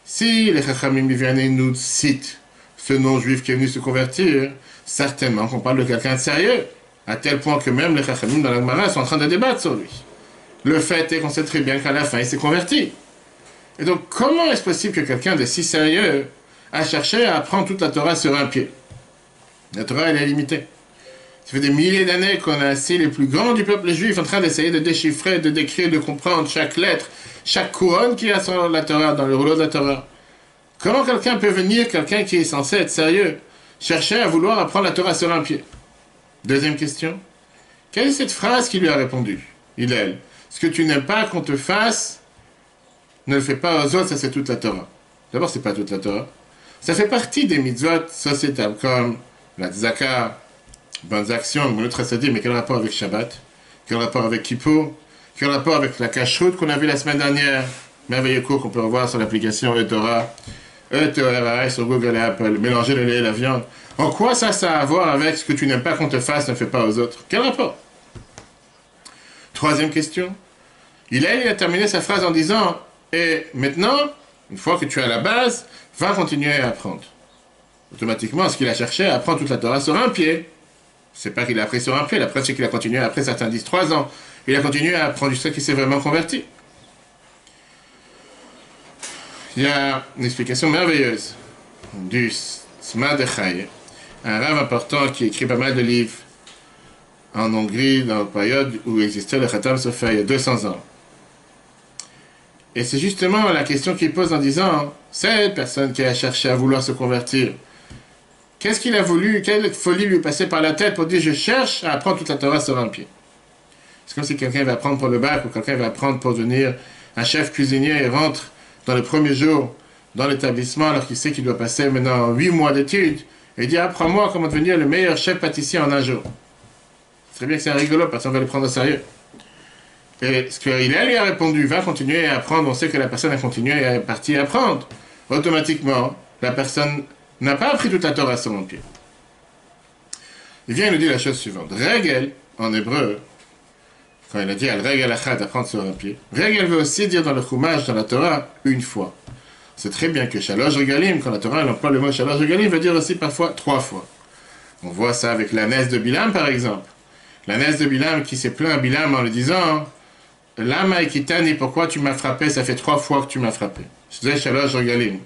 Si les Chachamim viennent et nous citent ce non-juif qui est venu se convertir, certainement qu'on parle de quelqu'un de sérieux, à tel point que même les Chachamim dans la Gemara sont en train de débattre sur lui. Le fait est qu'on sait très bien qu'à la fin, il s'est converti. Et donc, comment est-ce possible que quelqu'un de si sérieux a cherché à apprendre toute la Torah sur un pied? La Torah, elle est limitée. Ça fait des milliers d'années qu'on a assis les plus grands du peuple juif en train d'essayer de déchiffrer, de décrire, de comprendre chaque lettre, chaque couronne qu'il y a sur la Torah, dans le rouleau de la Torah. Comment quelqu'un peut venir, quelqu'un qui est censé être sérieux, chercher à vouloir apprendre la Torah sur un pied? Deuxième question. Quelle est cette phrase qui lui a répondu? Hillel. Ce que tu n'aimes pas qu'on te fasse, ne le fais pas aux autres, ça c'est toute la Torah. D'abord, c'est pas toute la Torah. Ça fait partie des mitzvot sociétales, comme la tzaka, bonnes actions, mais l'autre se dit, mais quel rapport avec Shabbat? Quel rapport avec Kippour? Quel rapport avec la cacheroute qu'on a vu la semaine dernière? Merveilleux cours qu'on peut revoir sur l'application eTorah, eTorah sur Google et Apple, mélanger le lait et la viande. En quoi ça a à voir avec ce que tu n'aimes pas qu'on te fasse, ne fais pas aux autres? Quel rapport? Troisième question. Il a terminé sa phrase en disant, et maintenant, une fois que tu as la base, va continuer à apprendre. Automatiquement, ce qu'il a cherché à apprendre toute la Torah sur un pied. C'est pas qu'il a appris sur un pied, la preuve c'est qu'il a continué, après certains disent 3 ans, il a continué à apprendre jusqu'à qu'il s'est vraiment converti. Il y a une explication merveilleuse du Tzma de Chaye, un rave important qui écrit pas mal de livres en Hongrie, dans la période où existait le Khatam Sofer, il y a 200 ans. Et c'est justement la question qu'il pose en disant, cette personne qui a cherché à vouloir se convertir, qu'est-ce qu'il a voulu, quelle folie lui passait par la tête pour dire je cherche à apprendre toute la Torah sur un pied? C'est comme si quelqu'un va apprendre pour le bac ou quelqu'un va apprendre pour devenir un chef cuisinier et rentre dans le premier jour dans l'établissement alors qu'il sait qu'il doit passer maintenant 8 mois d'études et dit apprends-moi comment devenir le meilleur chef pâtissier en un jour. C'est très bien que c'est un rigolo, personne ne va le prendre au sérieux. Et ce qu'il lui a répondu, va continuer à apprendre, on sait que la personne a continué et est partie apprendre. Automatiquement, la personne n'a pas appris toute la Torah sur mon pied. Il vient et nous dit la chose suivante. Regel, en hébreu, quand il a dit al-regel achad, apprendre sur un pied, regel veut aussi dire dans le chumash, dans la Torah, une fois. C'est très bien que shalosh regalim, quand la Torah elle emploie le mot shalosh regalim, veut dire aussi parfois 3 fois. On voit ça avec l'ânesse de Bilam, par exemple. L'ânesse de Bilam qui s'est plaint à Bilam en lui disant Lama ekitani, pourquoi tu m'as frappé? Ça fait 3 fois que tu m'as frappé. C'est shalosh regalim.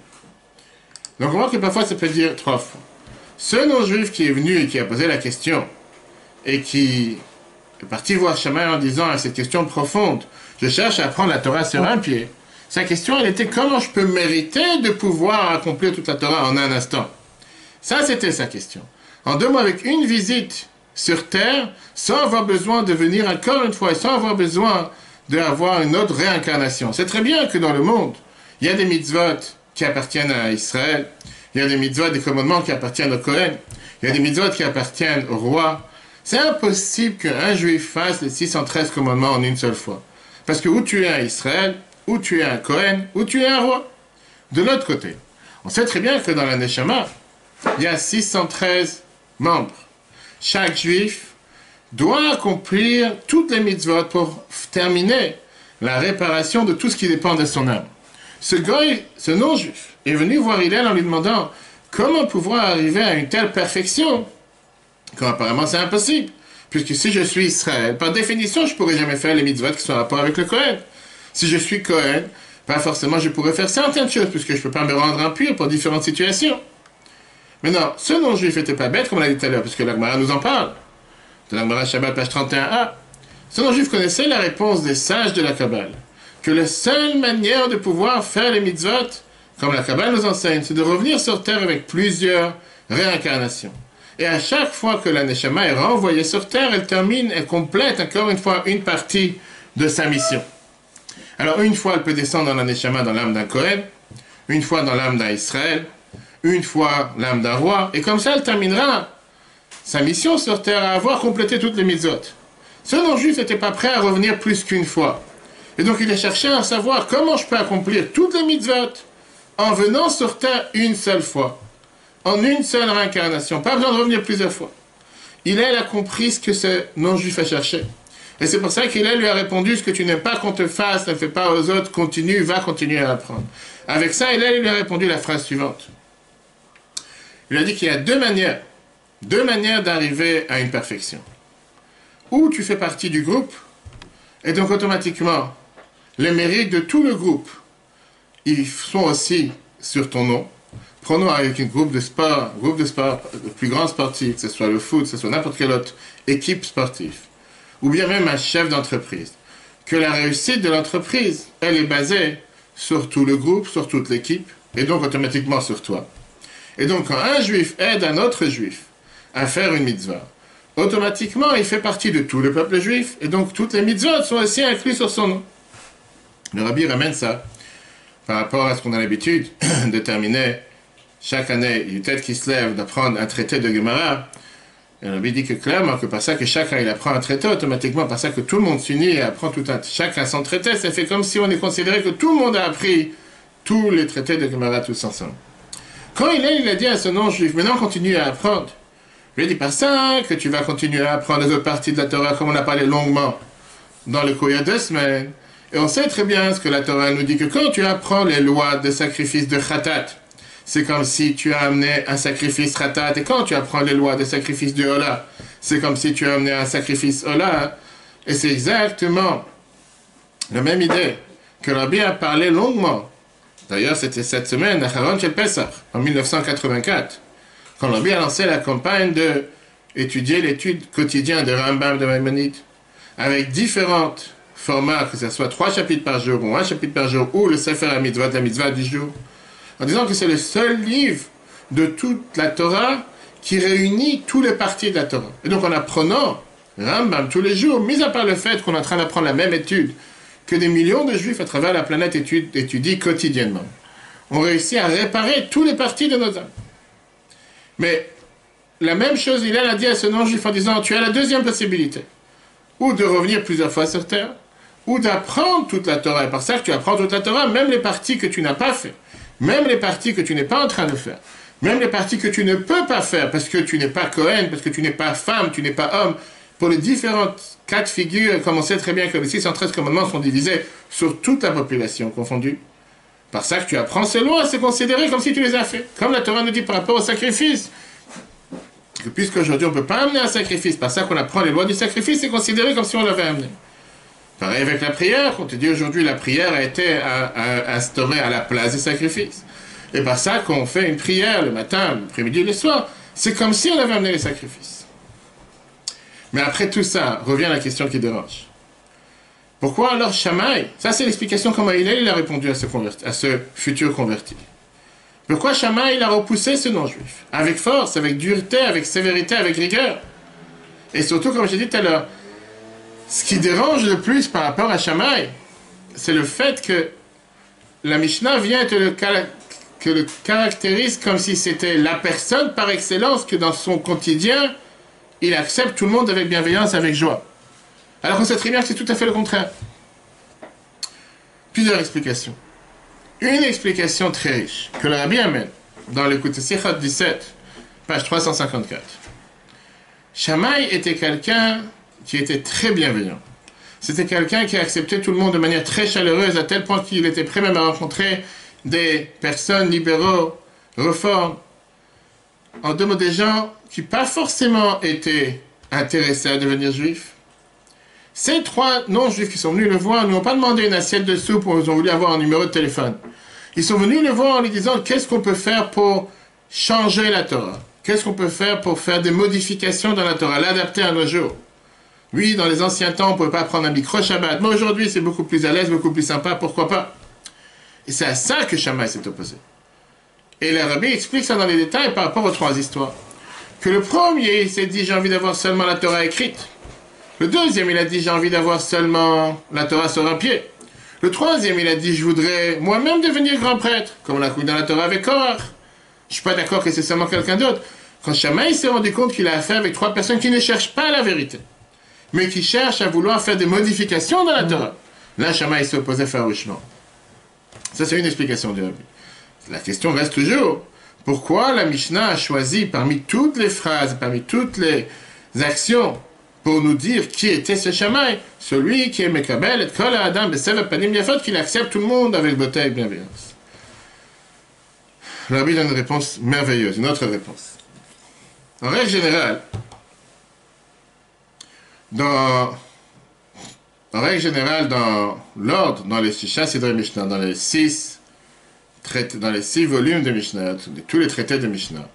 Donc on voit que parfois ça peut dire 3 fois. Ce non-juif qui est venu et qui a posé la question, et qui est parti voir Shammai en disant à cette question profonde, je cherche à apprendre la Torah sur un pied. Sa question, elle était comment je peux mériter de pouvoir accomplir toute la Torah en un instant? Ça, c'était sa question. En 2 mois, avec une visite sur terre, sans avoir besoin de venir encore une fois, et sans avoir besoin d'avoir une autre réincarnation. C'est très bien que dans le monde, il y a des mitzvot qui appartiennent à Israël, il y a des mitzvot, des commandements qui appartiennent au Kohen, il y a des mitzvot qui appartiennent au roi. C'est impossible qu'un juif fasse les 613 commandements en une seule fois. Parce que où tu es un Israël, où tu es un Kohen, où tu es un roi. De l'autre côté, on sait très bien que dans la Neshama, il y a 613 membres. Chaque juif doit accomplir toutes les mitzvot pour terminer la réparation de tout ce qui dépend de son âme. Ce goy, ce non-juif, est venu voir Hillel en lui demandant comment pouvoir arriver à une telle perfection, quand apparemment c'est impossible. Puisque si je suis Israël, par définition, je ne pourrais jamais faire les mitzvot qui sont en rapport avec le Kohen. Si je suis Kohen, pas forcément je pourrais faire certaines choses, puisque je ne peux pas me rendre impur pour différentes situations. Mais non, ce non-juif n'était pas bête, comme on l'a dit tout à l'heure, puisque l'Agmara nous en parle. De l'Agmara Shabbat, page 31a. Ce non-juif connaissait la réponse des sages de la Kabbale, que la seule manière de pouvoir faire les mitzvot, comme la Kabbale nous enseigne, c'est de revenir sur terre avec plusieurs réincarnations. Et à chaque fois que la Neshama est renvoyée sur terre, elle termine, elle complète encore une fois une partie de sa mission. Alors une fois, elle peut descendre dans la Neshama dans l'âme d'un Kohen, une fois dans l'âme d'un Israël, une fois l'âme d'un roi, et comme ça, elle terminera sa mission sur terre à avoir complété toutes les mitzvot. Ce non-juif n'était pas prêt à revenir plus qu'une fois. Et donc il a cherché à savoir comment je peux accomplir toutes les mitzvot en venant sur terre une seule fois. En une seule réincarnation, pas besoin de revenir plusieurs fois. Il a compris ce que ce non-juif a cherché. Et c'est pour ça qu'il lui a répondu, ce que tu n'aimes pas qu'on te fasse, ne fais pas aux autres, continue, va continuer à apprendre. Avec ça, il lui a répondu la phrase suivante. Il a dit qu'il y a 2 manières deux manières d'arriver à une perfection. Ou tu fais partie du groupe, et donc automatiquement, les mérites de tout le groupe, ils sont aussi sur ton nom. Prenons avec un groupe de sport, le plus grand sportif, que ce soit le foot, que ce soit n'importe quelle autre équipe sportive, ou bien même un chef d'entreprise, que la réussite de l'entreprise, elle est basée sur tout le groupe, sur toute l'équipe, et donc automatiquement sur toi. Et donc quand un juif aide un autre juif à faire une mitzvah, automatiquement il fait partie de tout le peuple juif, et donc toutes les mitzvahs sont aussi incluses sur son nom. Le rabbi ramène ça par rapport à ce qu'on a l'habitude de terminer chaque année, il y a une tête qui se lève d'apprendre un traité de Gemara. Et le rabbi dit que clairement, que par ça que chacun il apprend un traité, automatiquement, par ça que tout le monde s'unit et apprend chacun son traité, ça fait comme si on est considéré que tout le monde a appris tous les traités de Gemara tous ensemble. Quand il a dit à ce non-juif, maintenant continue à apprendre. Je lui ai dit par ça que tu vas continuer à apprendre les autres parties de la Torah, comme on a parlé longuement dans le cours il y a 2 semaines. Et on sait très bien ce que la Torah nous dit, que quand tu apprends les lois de sacrifice de Khatat, c'est comme si tu as amené un sacrifice Khatat. Et quand tu apprends les lois de sacrifice de Ola, c'est comme si tu as amené un sacrifice Ola. Et c'est exactement la même idée que Rabbi a parlé longuement. D'ailleurs, c'était cette semaine, à Haron Shel Pesach, en 1984, quand Rabbi a lancé la campagne d'étudier l'étude quotidienne de Rambam de Maïmonide, avec différents formats, que ce soit 3 chapitres par jour, ou 1 chapitre par jour, ou le Sefer HaMitzvot, la mitzvah du jour, en disant que c'est le seul livre de toute la Torah qui réunit tous les parties de la Torah. Et donc en apprenant Rambam tous les jours, mis à part le fait qu'on est en train d'apprendre la même étude que des millions de juifs à travers la planète étudient quotidiennement, on réussit à réparer toutes les parties de nos âmes. Mais la même chose, il a dit à ce non-juif en disant, tu as la deuxième possibilité, ou de revenir plusieurs fois sur terre, ou d'apprendre toute la Torah. Et par ça que tu apprends toute la Torah, même les parties que tu n'as pas fait, même les parties que tu n'es pas en train de faire, même les parties que tu ne peux pas faire parce que tu n'es pas Cohen, parce que tu n'es pas femme, tu n'es pas homme, pour les différentes cas de figure, comme on sait très bien que les 613 commandements sont divisés sur toute la population confondue. Par ça que tu apprends ces lois, c'est considéré comme si tu les as fait. Comme la Torah nous dit par rapport au sacrifice. Que puisqu'aujourd'hui on ne peut pas amener un sacrifice, par ça qu'on apprend les lois du sacrifice, c'est considéré comme si on l'avait amené. Pareil avec la prière, on te dit aujourd'hui la prière a été instaurée à la place du sacrifice. Et par ça qu'on fait une prière le matin, l'après-midi, le soir, c'est comme si on avait amené les sacrifices. Mais après tout ça, revient la question qui dérange. Pourquoi alors Shammai, ça c'est l'explication comment il a répondu à ce futur converti. Pourquoi Shammai il a repoussé ce non-juif? Avec force, avec dureté, avec sévérité, avec rigueur. Et surtout, comme j'ai dit tout à l'heure, ce qui dérange le plus par rapport à Shammai, c'est le fait que la Mishnah vient te le caractérise comme si c'était la personne par excellence que dans son quotidien, il accepte tout le monde avec bienveillance, avec joie. Alors qu'on sait très bien que c'est tout à fait le contraire. Plusieurs explications. Une explication très riche, que le Rabbi amène dans l'écoute de Sichot 17, page 354. Shammai était quelqu'un qui était très bienveillant. C'était quelqu'un qui acceptait tout le monde de manière très chaleureuse, à tel point qu'il était prêt même à rencontrer des personnes libéraux, réformes, en deux mots des gens qui pas forcément étaient intéressés à devenir juifs. Ces 3 non-juifs qui sont venus le voir ne lui ont pas demandé une assiette de soupe ou ils ont voulu avoir un numéro de téléphone. Ils sont venus le voir en lui disant qu'est-ce qu'on peut faire pour changer la Torah? Qu'est-ce qu'on peut faire pour faire des modifications dans la Torah, l'adapter à nos jours? Oui, dans les anciens temps, on ne pouvait pas prendre un micro-Shabbat, mais aujourd'hui c'est beaucoup plus à l'aise, beaucoup plus sympa, pourquoi pas? Et c'est à ça que Shammai s'est opposé. Et le Rabbi explique ça dans les détails par rapport aux 3 histoires. Que le premier, il s'est dit j'ai envie d'avoir seulement la Torah écrite. Le deuxième, il a dit j'ai envie d'avoir seulement la Torah sur un pied. Le troisième, il a dit je voudrais moi-même devenir grand prêtre, comme on l'a vu dans la Torah avec Korach. Je ne suis pas d'accord que c'est seulement quelqu'un d'autre. Quand Shammai s'est rendu compte qu'il a affaire avec 3 personnes qui ne cherchent pas la vérité, mais qui cherchent à vouloir faire des modifications dans la Torah, là Shammai s'est opposé farouchement. Ça, c'est une explication du Rabbi. La question reste toujours, pourquoi la Mishnah a choisi parmi toutes les phrases, parmi toutes les actions, pour nous dire qui était ce Shammai, celui qui est Mekabel et Kol Adam Besev Panim Yafot, qui accepte tout le monde avec beauté et bienveillance. Le Rabbi donne une réponse merveilleuse, une autre réponse. En règle générale, dans l'ordre, dans les Shisha Sidrei Mishnah, dans les 6 volumes de Mishnah, tous les traités de Mishnah,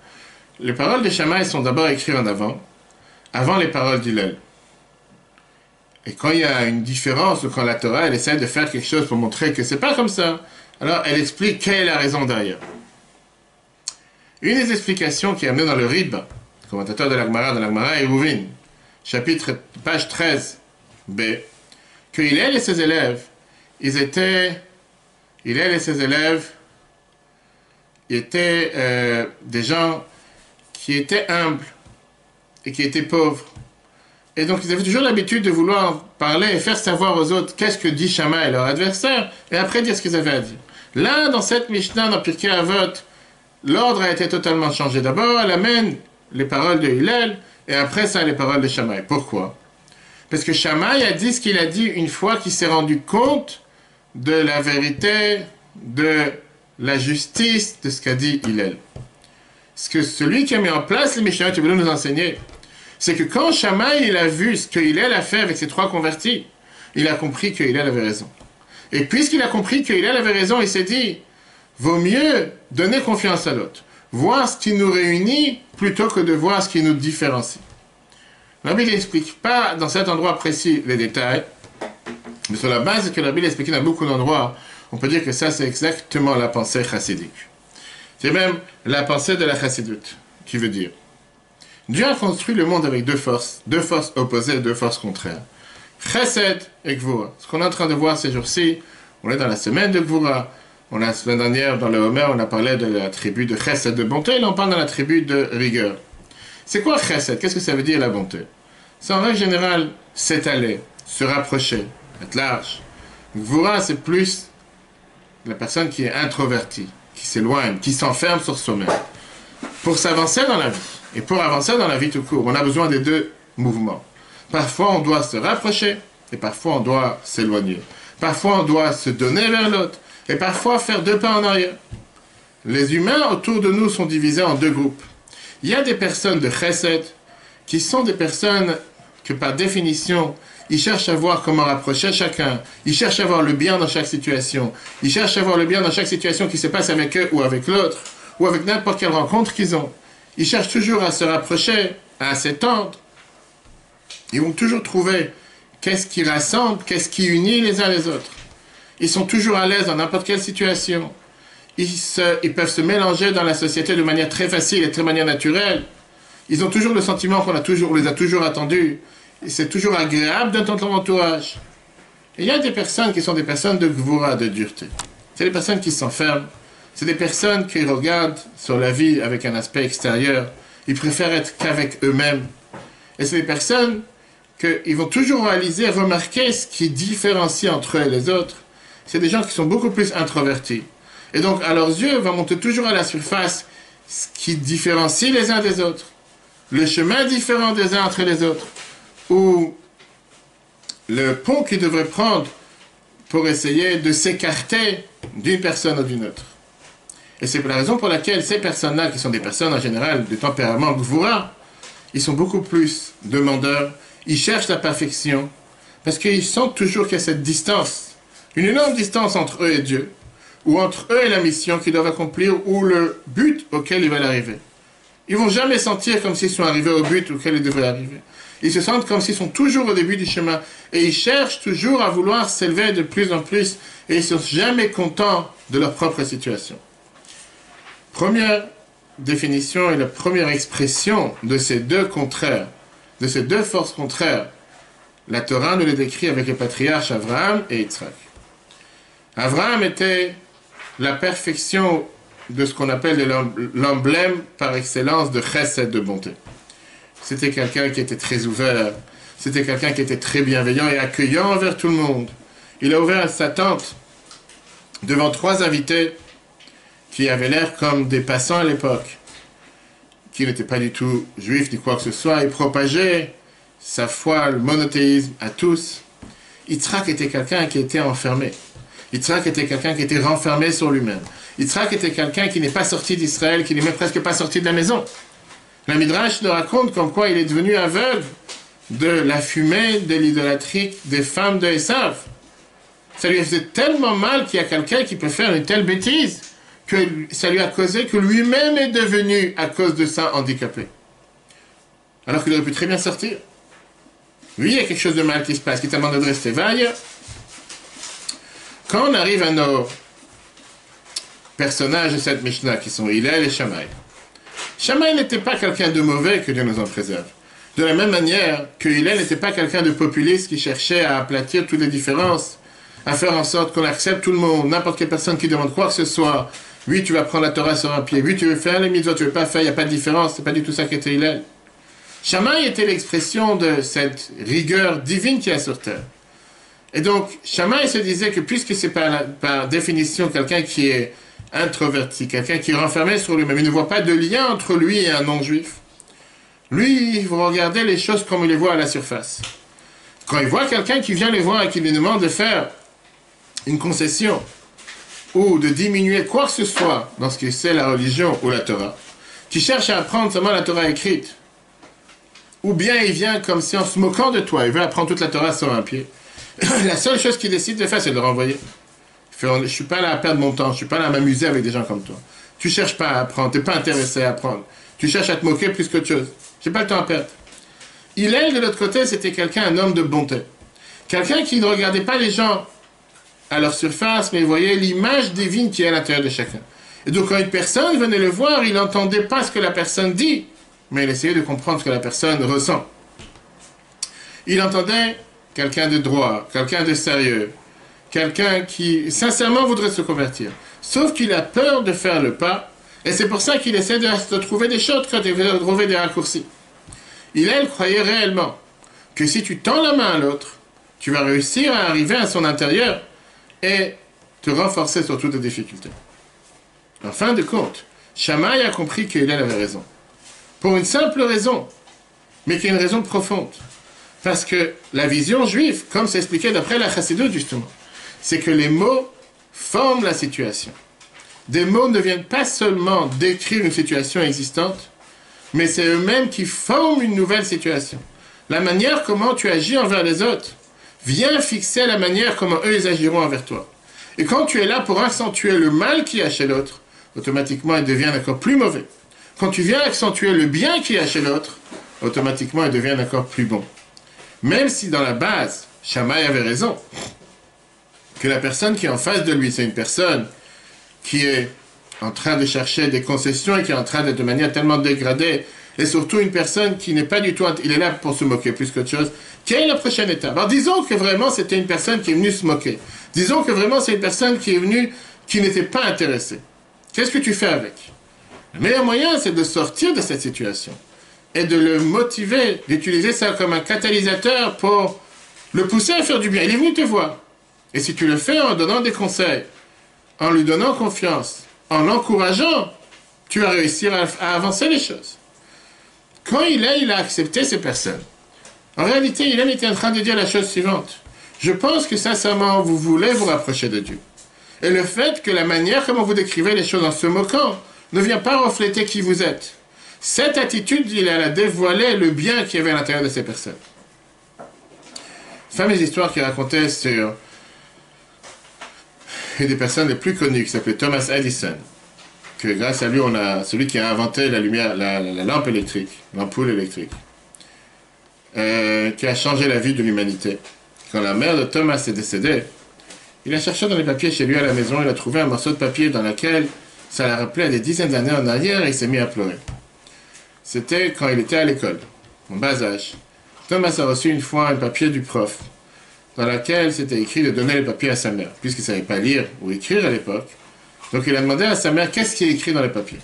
les paroles de Shammai sont d'abord écrites en avant les paroles d'Hillel. Et quand il y a une différence, ou quand la Torah, elle essaie de faire quelque chose pour montrer que c'est pas comme ça, alors elle explique quelle est la raison derrière. Une des explications qui est amenée dans le Rib, commentateur de l'Agmara, dans l'Agmara Eruvin, page 13b, que Hillel et ses élèves, étaient des gens qui étaient humbles et qui étaient pauvres. Et donc ils avaient toujours l'habitude de vouloir parler et faire savoir aux autres qu'est-ce que dit Shammai, leur adversaire, et après dire ce qu'ils avaient à dire. Là, dans cette Mishnah, dans Pirkei Avot, l'ordre a été totalement changé. D'abord, elle amène les paroles de Hillel, et après ça, les paroles de Shammai. Pourquoi? Parce que Shammai a dit ce qu'il a dit une fois qu'il s'est rendu compte de la vérité, de la justice de ce qu'a dit Hillel. Ce que celui qui a mis en place les Mishnah qui voulait nous enseigner, c'est que quand Shammai il a vu ce que Hillel a fait avec ses 3 convertis, il a compris que Hillel avait raison. Et puisqu'il a compris que Hillel avait raison, il s'est dit, vaut mieux donner confiance à l'autre, voir ce qui nous réunit plutôt que de voir ce qui nous différencie. La Bible n'explique pas dans cet endroit précis les détails, mais sur la base que la Bible explique dans beaucoup d'endroits, on peut dire que ça c'est exactement la pensée chassidique. C'est même la pensée de la chassidoute, qui veut dire Dieu a construit le monde avec deux forces opposées, 2 forces contraires. Chesed et Gvura. Ce qu'on est en train de voir ces jours-ci, on est dans la semaine de Gvura. La semaine dernière, dans le Homer, on a parlé de la tribu de Chesed, de bonté, là on parle de la tribu de rigueur. C'est quoi Chesed? Qu'est-ce que ça veut dire la bonté? C'est en règle générale s'étaler, se rapprocher, être large. Gvura, c'est plus la personne qui est introvertie, qui s'éloigne, qui s'enferme sur soi-même. Pour s'avancer dans la vie, et pour avancer dans la vie tout court, on a besoin des 2 mouvements. Parfois, on doit se rapprocher, et parfois, on doit s'éloigner. Parfois, on doit se donner vers l'autre, et parfois, faire 2 pas en arrière. Les humains autour de nous sont divisés en 2 groupes. Il y a des personnes de chesed, qui sont des personnes que, par définition, ils cherchent à voir comment rapprocher chacun. Ils cherchent à voir le bien dans chaque situation. Ils cherchent à voir le bien dans chaque situation qui se passe avec eux ou avec l'autre, ou avec n'importe quelle rencontre qu'ils ont. Ils cherchent toujours à se rapprocher, à s'étendre. Ils vont toujours trouver qu'est-ce qui rassemble, qu'est-ce qui unit les uns les autres. Ils sont toujours à l'aise dans n'importe quelle situation. Ils peuvent se mélanger dans la société de manière très facile et de manière naturelle. Ils ont toujours le sentiment qu'on les a toujours attendus. Et c'est toujours agréable d'entendre leur entourage. Et il y a des personnes qui sont des personnes de gvura, de dureté. C'est des personnes qui s'enferment. C'est des personnes qui regardent sur la vie avec un aspect extérieur. Ils préfèrent être qu'avec eux-mêmes. Et c'est des personnes qu'ils vont toujours réaliser, remarquer ce qui différencie entre eux et les autres. C'est des gens qui sont beaucoup plus introvertis. Et donc, à leurs yeux, va monter toujours à la surface ce qui différencie les uns des autres. Le chemin différent des uns entre les autres. Ou le pont qu'ils devraient prendre pour essayer de s'écarter d'une personne ou d'une autre. Et c'est la raison pour laquelle ces personnes-là, qui sont des personnes en général de tempérament gvura, ils sont beaucoup plus demandeurs, ils cherchent la perfection, parce qu'ils sentent toujours qu'il y a cette distance, une énorme distance entre eux et Dieu, ou entre eux et la mission qu'ils doivent accomplir, ou le but auquel ils veulent arriver. Ils ne vont jamais sentir comme s'ils sont arrivés au but auquel ils devraient arriver. Ils se sentent comme s'ils sont toujours au début du chemin, et ils cherchent toujours à vouloir s'élever de plus en plus, et ils ne sont jamais contents de leur propre situation. Première définition et la première expression de ces 2 contraires, de ces 2 forces contraires, la Torah nous les décrit avec les patriarches Abraham et Yitzhak. Abraham était la perfection de ce qu'on appelle l'emblème par excellence de chesed, de bonté. C'était quelqu'un qui était très ouvert, c'était quelqu'un qui était très bienveillant et accueillant envers tout le monde. Il a ouvert sa tente devant 3 invités qui avaient l'air comme des passants à l'époque, qui n'étaient pas du tout juifs ni quoi que ce soit, et propageait sa foi, le monothéisme à tous. Yitzhak était quelqu'un qui était enfermé. Yitzhak était quelqu'un qui était renfermé sur lui-même. Yitzhak était quelqu'un qui n'est pas sorti d'Israël, qui n'est même presque pas sorti de la maison. La Midrash le raconte comme quoi il est devenu aveugle de la fumée de l'idolâtrie des femmes de Esav. Ça lui faisait tellement mal qu'il y a quelqu'un qui peut faire une telle bêtise que ça lui a causé que lui-même est devenu, à cause de ça, handicapé. Alors qu'il aurait pu très bien sortir. Oui, il y a quelque chose de mal qui se passe, qui t'a demandé de rester. Va ailleurs. Quand on arrive à nos personnages de cette Mishnah, qui sont Hillel et Shammai, Shammai n'était pas quelqu'un de mauvais, que Dieu nous en préserve. De la même manière que Hillel n'était pas quelqu'un de populiste qui cherchait à aplatir toutes les différences, à faire en sorte qu'on accepte tout le monde, n'importe quelle personne qui demande quoi que ce soit. Oui, tu vas prendre la Torah sur un pied. Oui, tu veux faire les mitzvot, tu veux pas faire, il n'y a pas de différence. C'est pas du tout ça qu'était Hillel. Shammai était l'expression de cette rigueur divine qu'il y a sur terre. Et donc, Shammai se disait que puisque c'est par définition quelqu'un qui est introverti, quelqu'un qui est renfermé sur lui-même, il ne voit pas de lien entre lui et un non-juif. Lui, il va regarder les choses comme il les voit à la surface. Quand il voit quelqu'un qui vient les voir et qui lui demande de faire une concession ou de diminuer quoi que ce soit dans ce que c'est la religion ou la Torah, qui cherche à apprendre seulement la Torah écrite, ou bien il vient comme si en se moquant de toi, il veut apprendre toute la Torah sur un pied, la seule chose qu'il décide de faire, c'est de le renvoyer. Je ne suis pas là à perdre mon temps, je ne suis pas là à m'amuser avec des gens comme toi. Tu ne cherches pas à apprendre, tu n'es pas intéressé à apprendre. Tu cherches à te moquer plus qu'autre chose. Je n'ai pas le temps à perdre. Hillel, de l'autre côté, c'était quelqu'un, un homme de bonté. Quelqu'un qui ne regardait pas les gens à leur surface, mais voyait l'image divine qui est à l'intérieur de chacun. Et donc, quand une personne venait le voir, il n'entendait pas ce que la personne dit, mais il essayait de comprendre ce que la personne ressent. Il entendait quelqu'un de droit, quelqu'un de sérieux, quelqu'un qui, sincèrement, voudrait se convertir. Sauf qu'il a peur de faire le pas, et c'est pour ça qu'il essaie de trouver des shortcuts et de trouver des raccourcis. Hillel croyait réellement que si tu tends la main à l'autre, tu vas réussir à arriver à son intérieur et te renforcer sur toutes les difficultés. En fin de compte, Shammai a compris que Hillel avait raison. Pour une simple raison, mais qui est une raison profonde. Parce que la vision juive, comme c'est expliqué d'après la Chassidut justement, c'est que les mots forment la situation. Des mots ne viennent pas seulement décrire une situation existante, mais c'est eux-mêmes qui forment une nouvelle situation. La manière comment tu agis envers les autres vient fixer la manière comment eux ils agiront envers toi. Et quand tu es là pour accentuer le mal qu'il y a chez l'autre, automatiquement il devient encore plus mauvais. Quand tu viens accentuer le bien qu'il y a chez l'autre, automatiquement il devient encore plus bon. Même si dans la base, Shammai avait raison, que la personne qui est en face de lui, c'est une personne qui est en train de chercher des concessions et qui est en train d'être de manière tellement dégradée, et surtout une personne qui n'est pas du tout... Il est là pour se moquer plus qu'autre chose. Quelle est la prochaine étape? Alors disons que vraiment c'était une personne qui est venue se moquer. Disons que vraiment c'est une personne qui est venue, qui n'était pas intéressée. Qu'est-ce que tu fais avec? Le meilleur moyen, c'est de sortir de cette situation et de le motiver, d'utiliser ça comme un catalyseur pour le pousser à faire du bien. Il est venu te voir. Et si tu le fais en donnant des conseils, en lui donnant confiance, en l'encourageant, tu vas réussir à avancer les choses. Quand il a accepté ces personnes. En réalité, il était en train de dire la chose suivante. Je pense que sincèrement, vous voulez vous rapprocher de Dieu. Et le fait que la manière comment vous décrivez les choses en se moquant ne vient pas refléter qui vous êtes. Cette attitude, il a dévoilé le bien qu'il y avait à l'intérieur de ces personnes. Fameuse histoire qu'il racontait sur une des personnes les plus connues, qui s'appelait Thomas Edison, que grâce à lui, on a celui qui a inventé la lumière, la lampe électrique, l'ampoule électrique, qui a changé la vie de l'humanité. Quand la mère de Thomas est décédée, il a cherché dans les papiers chez lui à la maison, il a trouvé un morceau de papier dans lequel ça l'a rappelé à des dizaines d'années en arrière et il s'est mis à pleurer. C'était quand il était à l'école, en bas âge. Thomas a reçu une fois un papier du prof, dans lequel c'était écrit de donner le papier à sa mère, puisqu'il ne savait pas lire ou écrire à l'époque. Donc il a demandé à sa mère qu'est-ce qui est écrit dans les papiers.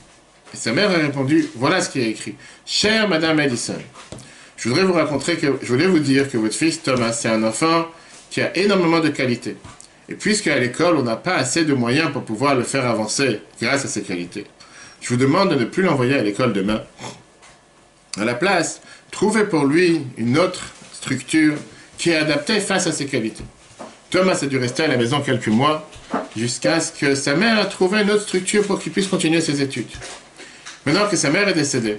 Et sa mère a répondu, voilà ce qui est écrit. Chère Madame Edison, je voulais vous dire que votre fils Thomas, c'est un enfant qui a énormément de qualités. Et puisqu'à l'école, on n'a pas assez de moyens pour pouvoir le faire avancer grâce à ses qualités, je vous demande de ne plus l'envoyer à l'école demain. À la place, trouvez pour lui une autre structure qui est adaptée face à ses qualités. Thomas a dû rester à la maison quelques mois jusqu'à ce que sa mère ait trouvé une autre structure pour qu'il puisse continuer ses études. Maintenant que sa mère est décédée,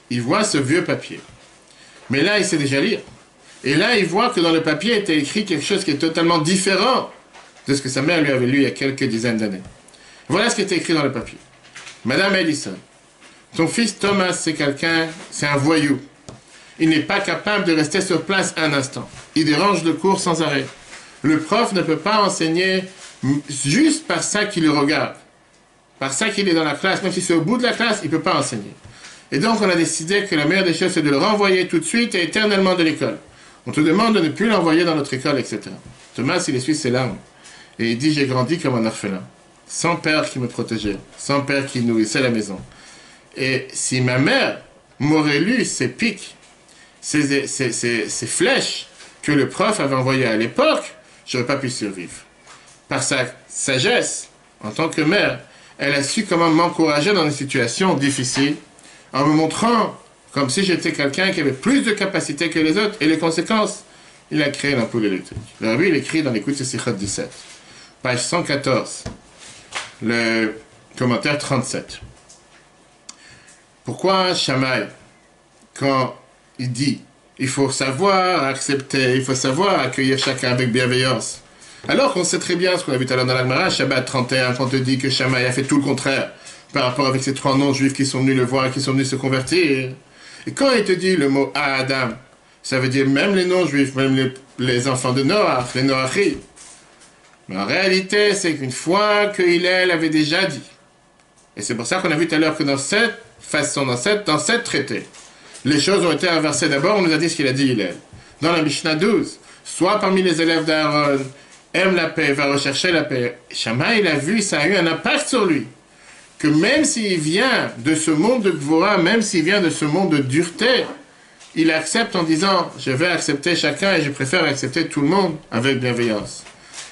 il voit ce vieux papier. Mais là, il sait déjà lire. Et là, il voit que dans le papier était écrit quelque chose qui est totalement différent de ce que sa mère lui avait lu il y a quelques dizaines d'années. Voilà ce qui était écrit dans le papier. Madame Ellison, ton fils Thomas, c'est un voyou. Il n'est pas capable de rester sur place un instant. Il dérange le cours sans arrêt. Le prof ne peut pas enseigner juste par ça qu'il le regarde. Par ça qu'il est dans la classe, même si c'est au bout de la classe, il ne peut pas enseigner. Et donc, on a décidé que la meilleure des choses, c'est de le renvoyer tout de suite et éternellement de l'école. On te demande de ne plus l'envoyer dans notre école, etc. Thomas, il essuie ses larmes. Et il dit, j'ai grandi comme un orphelin. Sans père qui me protégeait. Sans père qui nourrissait la maison. Et si ma mère m'aurait lu ces pics, ces flèches que le prof avait envoyées à l'époque, je n'aurais pas pu survivre. Par sa sagesse, en tant que mère, elle a su comment m'encourager dans des situations difficiles, en me montrant comme si j'étais quelqu'un qui avait plus de capacités que les autres, et les conséquences, il a créé l'ampoule électrique. Le rabbi, il écrit dans l'écoute de Sichot 17, page 114, le commentaire 37. Pourquoi Shammai, quand il dit, il faut savoir accepter, il faut savoir accueillir chacun avec bienveillance, alors qu'on sait très bien ce qu'on a vu tout à l'heure dans l'Agmara, Shabbat 31, quand on te dit que Shammai a fait tout le contraire par rapport avec ces 3 non-juifs qui sont venus le voir et qui sont venus se convertir. Et quand il te dit le mot Adam, ça veut dire même les non-juifs, même les enfants de Noach, les Noachim. Mais en réalité, c'est qu'une fois que Hillel avait déjà dit, et c'est pour ça qu'on a vu tout à l'heure que dans cette façon, dans cette traité, les choses ont été inversées. D'abord, on nous a dit ce qu'il a dit Hillel. Dans la Mishnah 12, soit parmi les élèves d'Aaron, aime la paix, va rechercher la paix. Shammai, il a vu, ça a eu un impact sur lui. Que même s'il vient de ce monde de Gvora, même s'il vient de ce monde de dureté, il accepte en disant, je vais accepter chacun et je préfère accepter tout le monde avec bienveillance.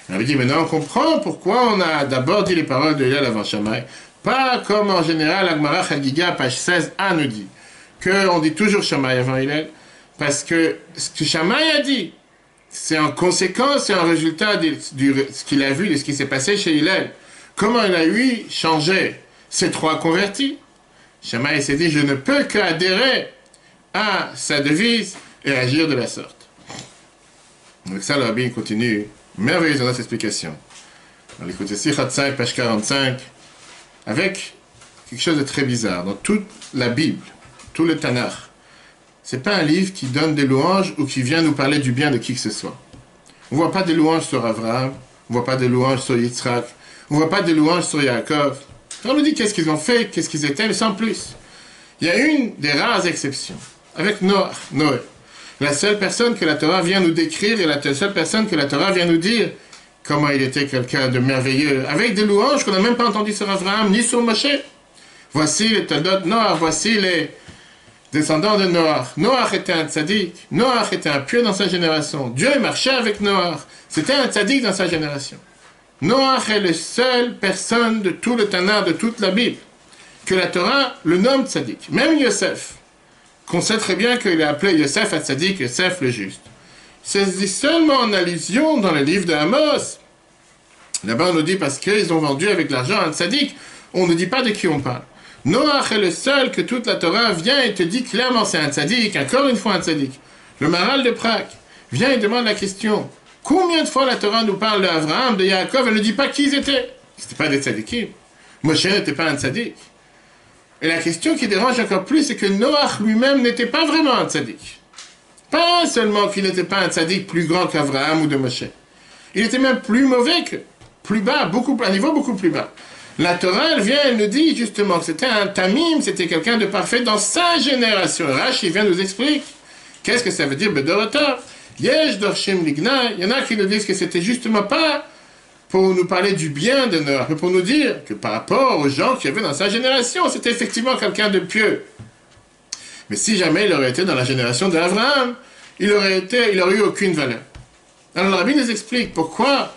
On avait dit, maintenant on comprend pourquoi on a d'abord dit les paroles de Hillel avant Shammai. Pas comme en général, Agmara Chagiga, page 16a nous dit, qu'on dit toujours Shammai avant Hillel, parce que ce que Shammai a dit, c'est en conséquence, c'est un résultat de ce qu'il a vu, de ce qui s'est passé chez Hillel. Comment il a eu changé ces 3 convertis. Shammai s'est dit, je ne peux qu'adhérer à sa devise et agir de la sorte. Donc ça, le rabbi continue, merveilleuse dans notre explication. On écoute Sichot 5, page 45, avec quelque chose de très bizarre. Dans toute la Bible, tout le Tanakh, c'est pas un livre qui donne des louanges ou qui vient nous parler du bien de qui que ce soit. On ne voit pas des louanges sur Abraham, on ne voit pas des louanges sur Yitzhak, on ne voit pas des louanges sur Yaakov. On nous dit qu'est-ce qu'ils ont fait, qu'est-ce qu'ils étaient, mais sans plus. Il y a une des rares exceptions, avec Noé. La seule personne que la Torah vient nous décrire et la seule personne que la Torah vient nous dire comment il était quelqu'un de merveilleux, avec des louanges qu'on n'a même pas entendues sur Abraham ni sur Moshe. Voici les Toldot de Noach, voici les descendants de Noach. Noach était un tzaddik, Noach était un pieux dans sa génération. Dieu marchait avec Noach, c'était un tzaddik dans sa génération. Noach est la seule personne de tout le Tanakh, de toute la Bible, que la Torah le nomme tzaddik. Même Yosef, qu'on sait très bien qu'il a appelé Yosef à tzaddik, Yosef le juste. C'est dit seulement en allusion dans le livre de Amos. Là-bas on nous dit parce qu'ils ont vendu avec l'argent un tzaddik, on ne dit pas de qui on parle. Noach est le seul que toute la Torah vient et te dit clairement c'est un tzaddik, encore une fois un tzaddik. Le Maharal de Prague vient et demande la question. Combien de fois la Torah nous parle d'Abraham, de Yaakov, elle ne dit pas qui ils étaient. Ce n'étaient pas des tzadikim. Moshe n'était pas un tzadik. Et la question qui dérange encore plus, c'est que Noach lui-même n'était pas vraiment un tzadik. Pas seulement qu'il n'était pas un tzadik plus grand qu'Abraham ou de Moshe. Il était même plus mauvais que, plus bas, un niveau beaucoup plus bas. La Torah, elle vient, elle nous dit justement que c'était un tamim, c'était quelqu'un de parfait dans sa génération. Rashi vient nous expliquer. Qu'est-ce que ça veut dire, Bedorotor? Yesh dorshim ligna, il y en a qui nous disent que c'était justement pas pour nous parler du bien de Noach, mais pour nous dire que par rapport aux gens qui avaient dans sa génération, c'était effectivement quelqu'un de pieux. Mais si jamais il aurait été dans la génération d'Abraham, il aurait eu aucune valeur. Alors le rabbi nous explique pourquoi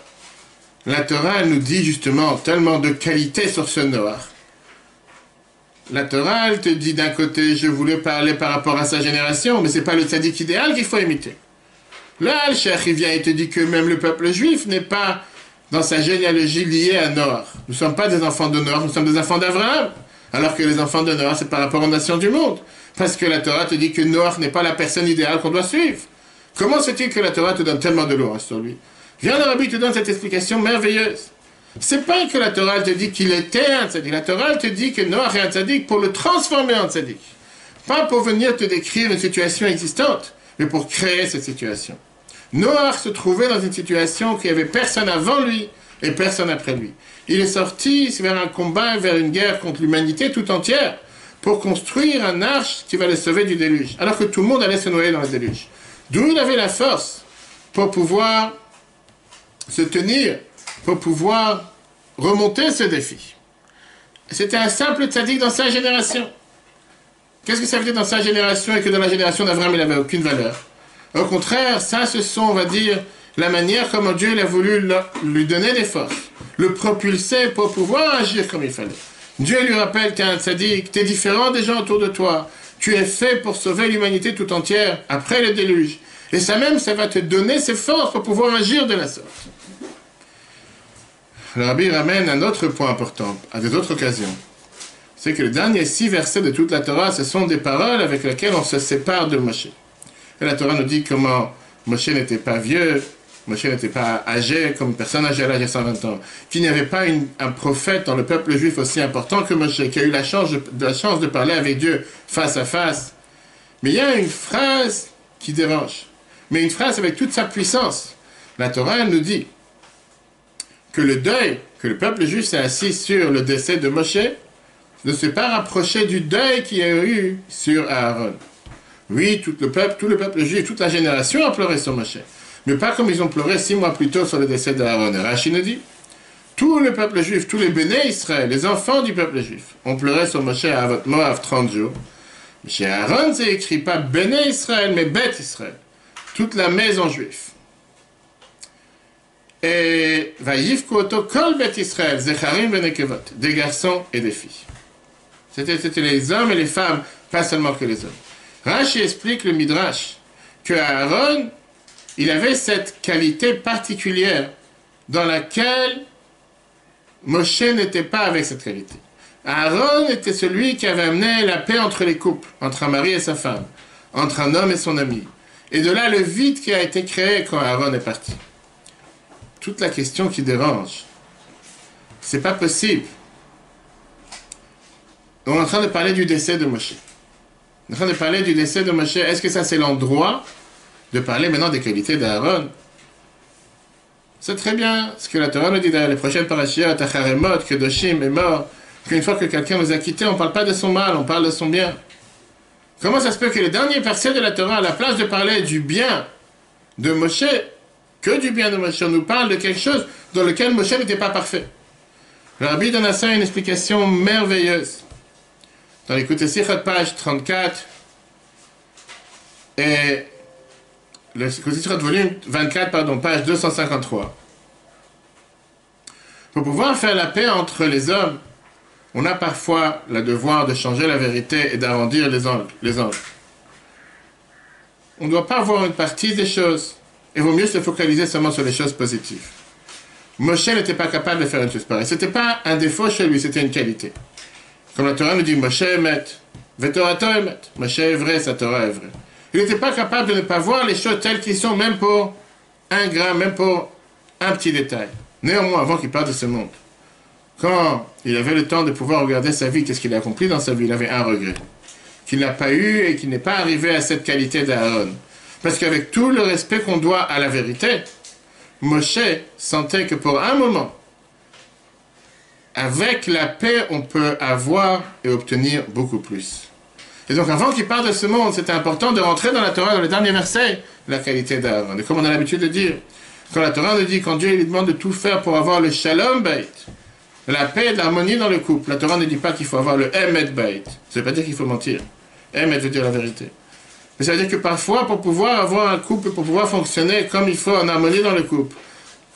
la Torah nous dit justement tellement de qualités sur ce Noach. La Torah, elle te dit d'un côté, je voulais parler par rapport à sa génération, mais c'est pas le tzaddik idéal qu'il faut imiter. Là, le cheikh, il vient et te dit que même le peuple juif n'est pas dans sa généalogie liée à Noach. Nous ne sommes pas des enfants de Noach, nous sommes des enfants d'Abraham. Alors que les enfants de Noach, c'est par rapport aux nations du monde. Parce que la Torah te dit que Noach n'est pas la personne idéale qu'on doit suivre. Comment se fait-il que la Torah te donne tellement de louanges sur lui? Viens, le Rabbi te donne cette explication merveilleuse. C'est pas que la Torah te dit qu'il était un tzaddik. La Torah te dit que Noach est un tzaddik pour le transformer en tzaddik. Pas pour venir te décrire une situation existante, mais pour créer cette situation. Noach se trouvait dans une situation qu'il n'y avait personne avant lui et personne après lui. Il est sorti vers un combat, vers une guerre contre l'humanité tout entière pour construire un arche qui va le sauver du déluge, alors que tout le monde allait se noyer dans le déluge. D'où il avait la force pour pouvoir se tenir, pour pouvoir remonter ce défi. C'était un simple tzaddik dans sa génération. Qu'est-ce que ça veut dire dans sa génération et que dans la génération d'Abraham, il n'avait aucune valeur? Au contraire, ça, ce sont, on va dire, la manière comment Dieu il a voulu lui donner des forces, le propulser pour pouvoir agir comme il fallait. Dieu lui rappelle, tu es un tzaddik, tu es différent des gens autour de toi, tu es fait pour sauver l'humanité tout entière après le déluge. Et ça même, ça va te donner ces forces pour pouvoir agir de la sorte. Le Rabbi ramène un autre point important, à des autres occasions. C'est que les derniers 6 versets de toute la Torah, ce sont des paroles avec lesquelles on se sépare de Moshe. Et la Torah nous dit comment Moshe n'était pas vieux, Moshe n'était pas âgé, comme une personne âgée à l'âge de 120 ans, qu'il n'y avait pas un prophète dans le peuple juif aussi important que Moshe, qui a eu la chance de parler avec Dieu face à face. Mais il y a une phrase qui dérange, mais une phrase avec toute sa puissance. La Torah nous dit que le deuil, que le peuple juif s'est assis sur le décès de Moshe, ne s'est pas rapproché du deuil qu'il y a eu sur Aaron. Oui, tout le peuple juif, toute la génération a pleuré sur Moshe. Mais pas comme ils ont pleuré 6 mois plus tôt sur le décès d'Aaron. Rashi nous dit, tout le peuple juif, tous les béné Israël, les enfants du peuple juif, ont pleuré sur Moshe à Moab 30 jours. Mais chez Aaron, c'est écrit pas béné Israël, mais bête Israël. Toute la maison juive. Et Vayivku oto kol bet Israël, zecharim venekevot, des garçons et des filles. C'était les hommes et les femmes, pas seulement que les hommes. Rashi explique le Midrash que Aaron, il avait cette qualité particulière dans laquelle Moshe n'était pas avec cette qualité. Aaron était celui qui avait amené la paix entre les couples, entre un mari et sa femme, entre un homme et son ami. Et de là le vide qui a été créé quand Aaron est parti. Toute la question qui dérange, c'est pas possible. On est en train de parler du décès de Moshe. On est en train de parler du décès de Moshe. Est-ce que ça c'est l'endroit de parler maintenant des qualités d'Aaron? C'est très bien ce que la Torah nous dit dans les prochaines parashiot, Acharemot, que Doshim est mort, qu'une fois que quelqu'un nous a quittés, on ne parle pas de son mal, on parle de son bien. Comment ça se peut que les derniers versets de la Torah, à la place de parler du bien de Moshe, que du bien de Moshe, on nous parle de quelque chose dans lequel Moshe n'était pas parfait? Le Rabbi donne à ça une explication merveilleuse. Dans l'écoute Sichot, page 34, et le Sichot volume 24, page 253. Pour pouvoir faire la paix entre les hommes, on a parfois le devoir de changer la vérité et d'arrondir les angles. On ne doit pas voir une partie des choses. Il vaut mieux se focaliser seulement sur les choses positives. Moshe n'était pas capable de faire une chose pareille. Ce n'était pas un défaut chez lui, c'était une qualité. Comme la Torah nous dit, Moshe emet, vetorato emet. Moshe est vrai, sa Torah est vraie. Il n'était pas capable de ne pas voir les choses telles qu'elles sont, même pour un grain, même pour un petit détail. Néanmoins, avant qu'il parte de ce monde, quand il avait le temps de pouvoir regarder sa vie, qu'est-ce qu'il a accompli dans sa vie? Il avait un regret. Qu'il n'a pas eu et qu'il n'est pas arrivé à cette qualité d'Aaron. Parce qu'avec tout le respect qu'on doit à la vérité, Moshe sentait que pour un moment, avec la paix, on peut avoir et obtenir beaucoup plus. Et donc, avant qu'il parte de ce monde, c'était important de rentrer dans la Torah, dans le dernier verset, la qualité d'Aaron. Et comme on a l'habitude de dire, quand la Torah nous dit, quand Dieu lui demande de tout faire pour avoir le shalom bait, la paix et l'harmonie dans le couple, la Torah ne dit pas qu'il faut avoir le emet bait. Ça ne veut pas dire qu'il faut mentir. Emet veut dire la vérité. Mais ça veut dire que parfois, pour pouvoir avoir un couple, pour pouvoir fonctionner comme il faut en harmonie dans le couple,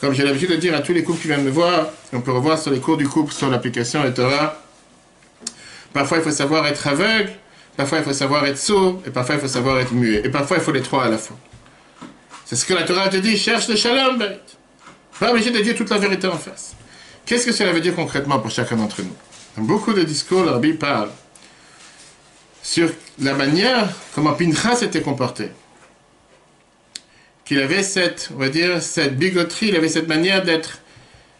comme j'ai l'habitude de dire à tous les couples qui viennent me voir, on peut revoir sur les cours du couple, sur l'application et Torah, parfois il faut savoir être aveugle, parfois il faut savoir être sourd, et parfois il faut savoir être muet. Et parfois il faut les trois à la fois. C'est ce que la Torah te dit, cherche le shalom bait. Pas obligé de dire toute la vérité en face. Qu'est-ce que cela veut dire concrètement pour chacun d'entre nous? Dans beaucoup de discours, le Rabbi parle sur la manière comment Pinchas s'était comporté. Qu'il avait cette, on va dire, cette bigoterie, il avait cette manière d'être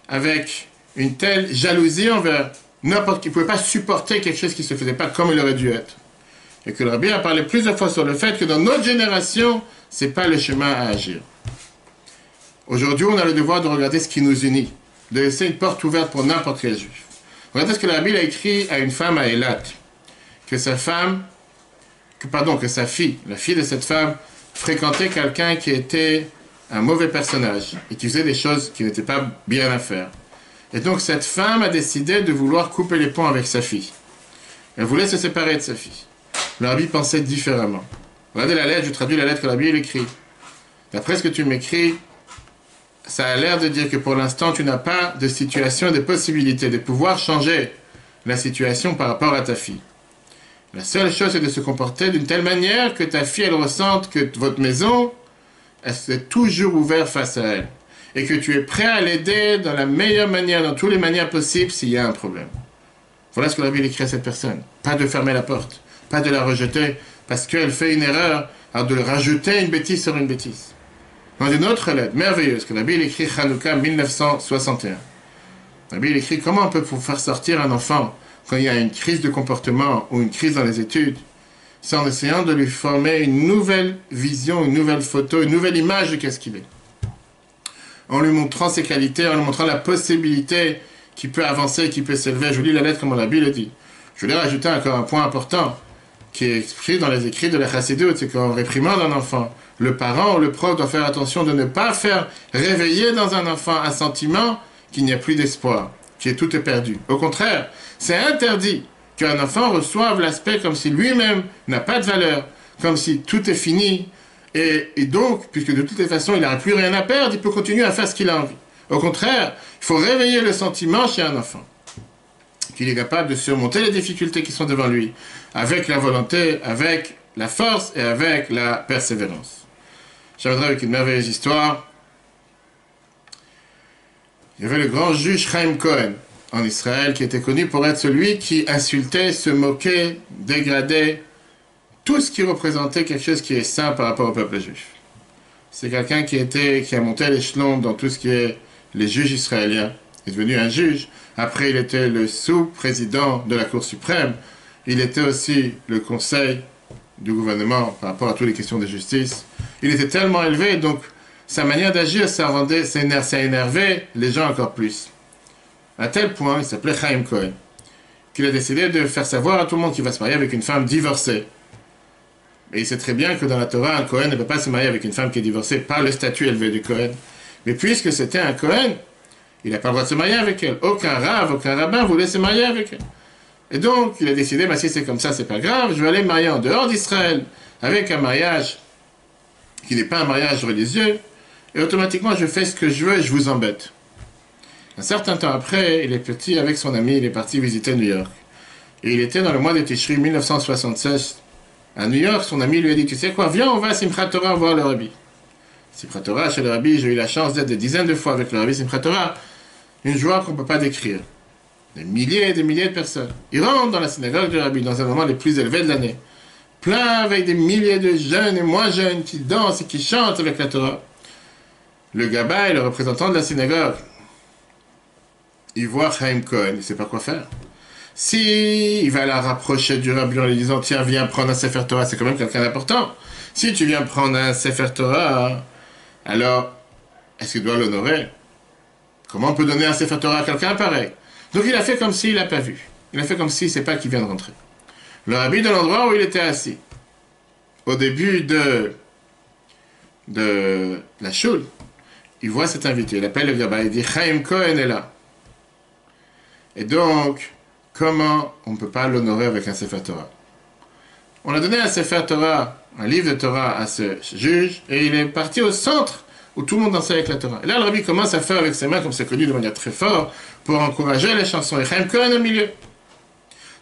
avec une telle jalousie envers n'importe qui, ne pouvait pas supporter quelque chose qui ne se faisait pas comme il aurait dû être. Et que le Rabbi a parlé plusieurs fois sur le fait que dans notre génération, ce n'est pas le chemin à agir. Aujourd'hui, on a le devoir de regarder ce qui nous unit, de laisser une porte ouverte pour n'importe quel juif. Regardez ce que le Rabbi a écrit à une femme à Eilat, que sa fille, la fille de cette femme, fréquentait quelqu'un qui était un mauvais personnage et qui faisait des choses qui n'étaient pas bien à faire. Et donc cette femme a décidé de vouloir couper les ponts avec sa fille. Elle voulait se séparer de sa fille. Le Rabbi pensait différemment. Regardez la lettre, je traduis la lettre que le Rabbi écrit. D'après ce que tu m'écris, ça a l'air de dire que pour l'instant tu n'as pas de situation, de possibilité de pouvoir changer la situation par rapport à ta fille. La seule chose, c'est de se comporter d'une telle manière que ta fille, elle ressente que votre maison, elle est toujours ouverte face à elle. Et que tu es prêt à l'aider dans la meilleure manière, dans toutes les manières possibles, s'il y a un problème. Voilà ce que la Bible écrit à cette personne. Pas de fermer la porte, pas de la rejeter, parce qu'elle fait une erreur, alors de rajouter une bêtise sur une bêtise. Dans une autre lettre merveilleuse, que la Bible écrit Hanouka 1961. La Bible écrit comment on peut faire sortir un enfant quand il y a une crise de comportement ou une crise dans les études, c'est en essayant de lui former une nouvelle vision, une nouvelle photo, une nouvelle image de qu'est-ce qu'il est. En lui montrant ses qualités, en lui montrant la possibilité qu'il peut avancer, qu'il peut s'élever. Je vous lis la lettre comme la Bible dit. Je voulais rajouter encore un point important qui est écrit dans les écrits de la Chassidoute, c'est qu'en réprimant un enfant, le parent ou le prof doit faire attention de ne pas faire réveiller dans un enfant un sentiment qu'il n'y a plus d'espoir, que tout est perdu. Au contraire, c'est interdit qu'un enfant reçoive l'aspect comme si lui-même n'a pas de valeur, comme si tout est fini, et donc, puisque de toutes les façons il n'a plus rien à perdre, il peut continuer à faire ce qu'il a envie. Au contraire, il faut réveiller le sentiment chez un enfant, qu'il est capable de surmonter les difficultés qui sont devant lui, avec la volonté, avec la force et avec la persévérance. J'arriverai avec une merveilleuse histoire. Il y avait le grand juge Chaim Cohen en Israël qui était connu pour être celui qui insultait, se moquait, dégradait tout ce qui représentait quelque chose qui est sain par rapport au peuple juif. C'est quelqu'un qui a monté l'échelon dans tout ce qui est les juges israéliens. Il est devenu un juge. Après, il était le sous-président de la Cour suprême. Il était aussi le conseil du gouvernement par rapport à toutes les questions de justice. Il était tellement élevé, donc sa manière d'agir, ça énervait les gens encore plus. À tel point, il s'appelait Chaim Cohen, qu'il a décidé de faire savoir à tout le monde qu'il va se marier avec une femme divorcée. Et il sait très bien que dans la Torah, un Cohen ne peut pas se marier avec une femme qui est divorcée par le statut élevé du Cohen. Mais puisque c'était un Cohen, il n'a pas le droit de se marier avec elle. Aucun rave, aucun rabbin voulait se marier avec elle. Et donc, il a décidé, si c'est comme ça, c'est pas grave, je vais aller me marier en dehors d'Israël, avec un mariage qui n'est pas un mariage religieux, et automatiquement, je fais ce que je veux et je vous embête. Un certain temps après, il est petit avec son ami, il est parti visiter New York. Et il était dans le mois de Tishri 1976. À New York, son ami lui a dit, tu sais quoi, viens, on va à Simchat Torah voir le Rabbi. Simchat Torah, chez le Rabbi, j'ai eu la chance d'être des dizaines de fois avec le Rabbi Simchat Torah. Une joie qu'on ne peut pas décrire. Des milliers et des milliers de personnes. Ils rentrent dans la synagogue du Rabbi, dans un moment les plus élevés de l'année. Plein avec des milliers de jeunes et moins jeunes qui dansent et qui chantent avec la Torah. Le Gabbai, le représentant de la synagogue, il voit Chaim Cohen, il ne sait pas quoi faire. Si il va la rapprocher du Rabbi en lui disant, tiens, viens prendre un Sefer Torah, c'est quand même quelqu'un d'important. Si tu viens prendre un Sefer Torah, alors, est-ce qu'il doit l'honorer? Comment on peut donner un Sefer Torah à quelqu'un pareil? Donc il a fait comme s'il n'a pas vu. Il a fait comme s'il ne sait pas qu'il vient de rentrer. Le Rabbi de l'endroit où il était assis, au début de la choule, il voit cet invité, il appelle le Gabbai, il dit, Chaim Cohen est là. Et donc, comment on ne peut pas l'honorer avec un Sefer Torah? On a donné un Sefer Torah, un livre de Torah à ce juge, et il est parti au centre où tout le monde dansait avec la Torah. Et là, le Rabbi commence à faire avec ses mains, comme c'est connu de manière très forte, pour encourager les chansons. Et Chaim Cohen au milieu.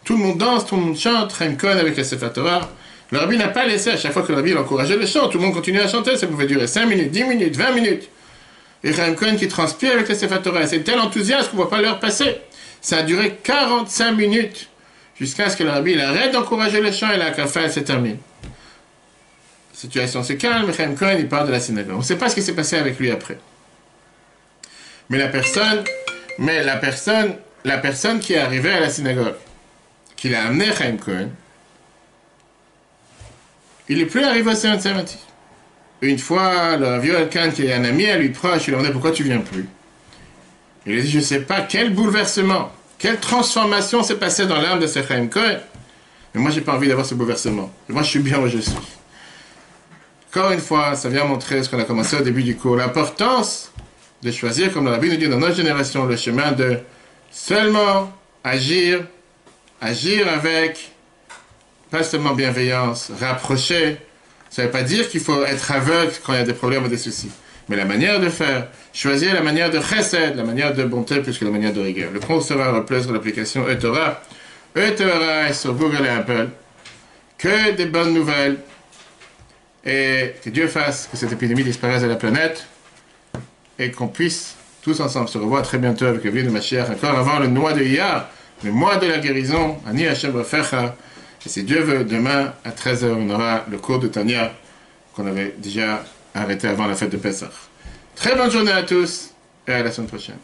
Tout le monde danse, tout le monde chante, Chaim Cohen avec le Sefer Torah. Le Rabbi n'a pas laissé, à chaque fois que le Rabbi encourageait les chants, tout le monde continuait à chanter, ça pouvait durer 5 minutes, 10 minutes, 20 minutes. Et Chaim Cohen qui transpire avec le Sefer Torah, c'est tel enthousiasme qu'on ne voit pas l'heure passer. Ça a duré 45 minutes jusqu'à ce que le rabbi il arrête d'encourager les chants et la kaffa se termine. La situation se calme, Chaim Cohen il part de la synagogue. On ne sait pas ce qui s'est passé avec lui après. Mais la personne qui est arrivée à la synagogue, qui l'a amené Chaim Cohen, il n'est plus arrivé au Séanti. Une fois, le vieux Elkan, qui est un ami à lui proche, il lui a demandé pourquoi tu viens plus. Il a dit, je ne sais pas, quel bouleversement, quelle transformation s'est passée dans l'âme de ce Chaim Cohen. Mais moi, je n'ai pas envie d'avoir ce bouleversement. Moi, je suis bien où je suis. Encore une fois, ça vient montrer ce qu'on a commencé au début du cours, l'importance de choisir, comme le Rabbi nous dit dans notre génération, le chemin de seulement agir avec, pas seulement bienveillance, rapprocher. Ça ne veut pas dire qu'il faut être aveugle quand il y a des problèmes ou des soucis. Mais la manière de faire, choisir la manière de chesed, la manière de bonté plus que la manière de rigueur. Le cours sera replay sur l'application eTorah. eTorah est sur Google et Apple. Que des bonnes nouvelles. Et que Dieu fasse que cette épidémie disparaisse de la planète. Et qu'on puisse tous ensemble se revoir très bientôt avec le vie de Mashiach. Encore avant le mois de Iyar, le mois de la guérison. Ani Hashem Rafecha. Et si Dieu veut, demain à 13h, on aura le cours de Tanya qu'on avait déjà arrêté avant la fête de Pessah. Très bonne journée à tous et à la semaine prochaine.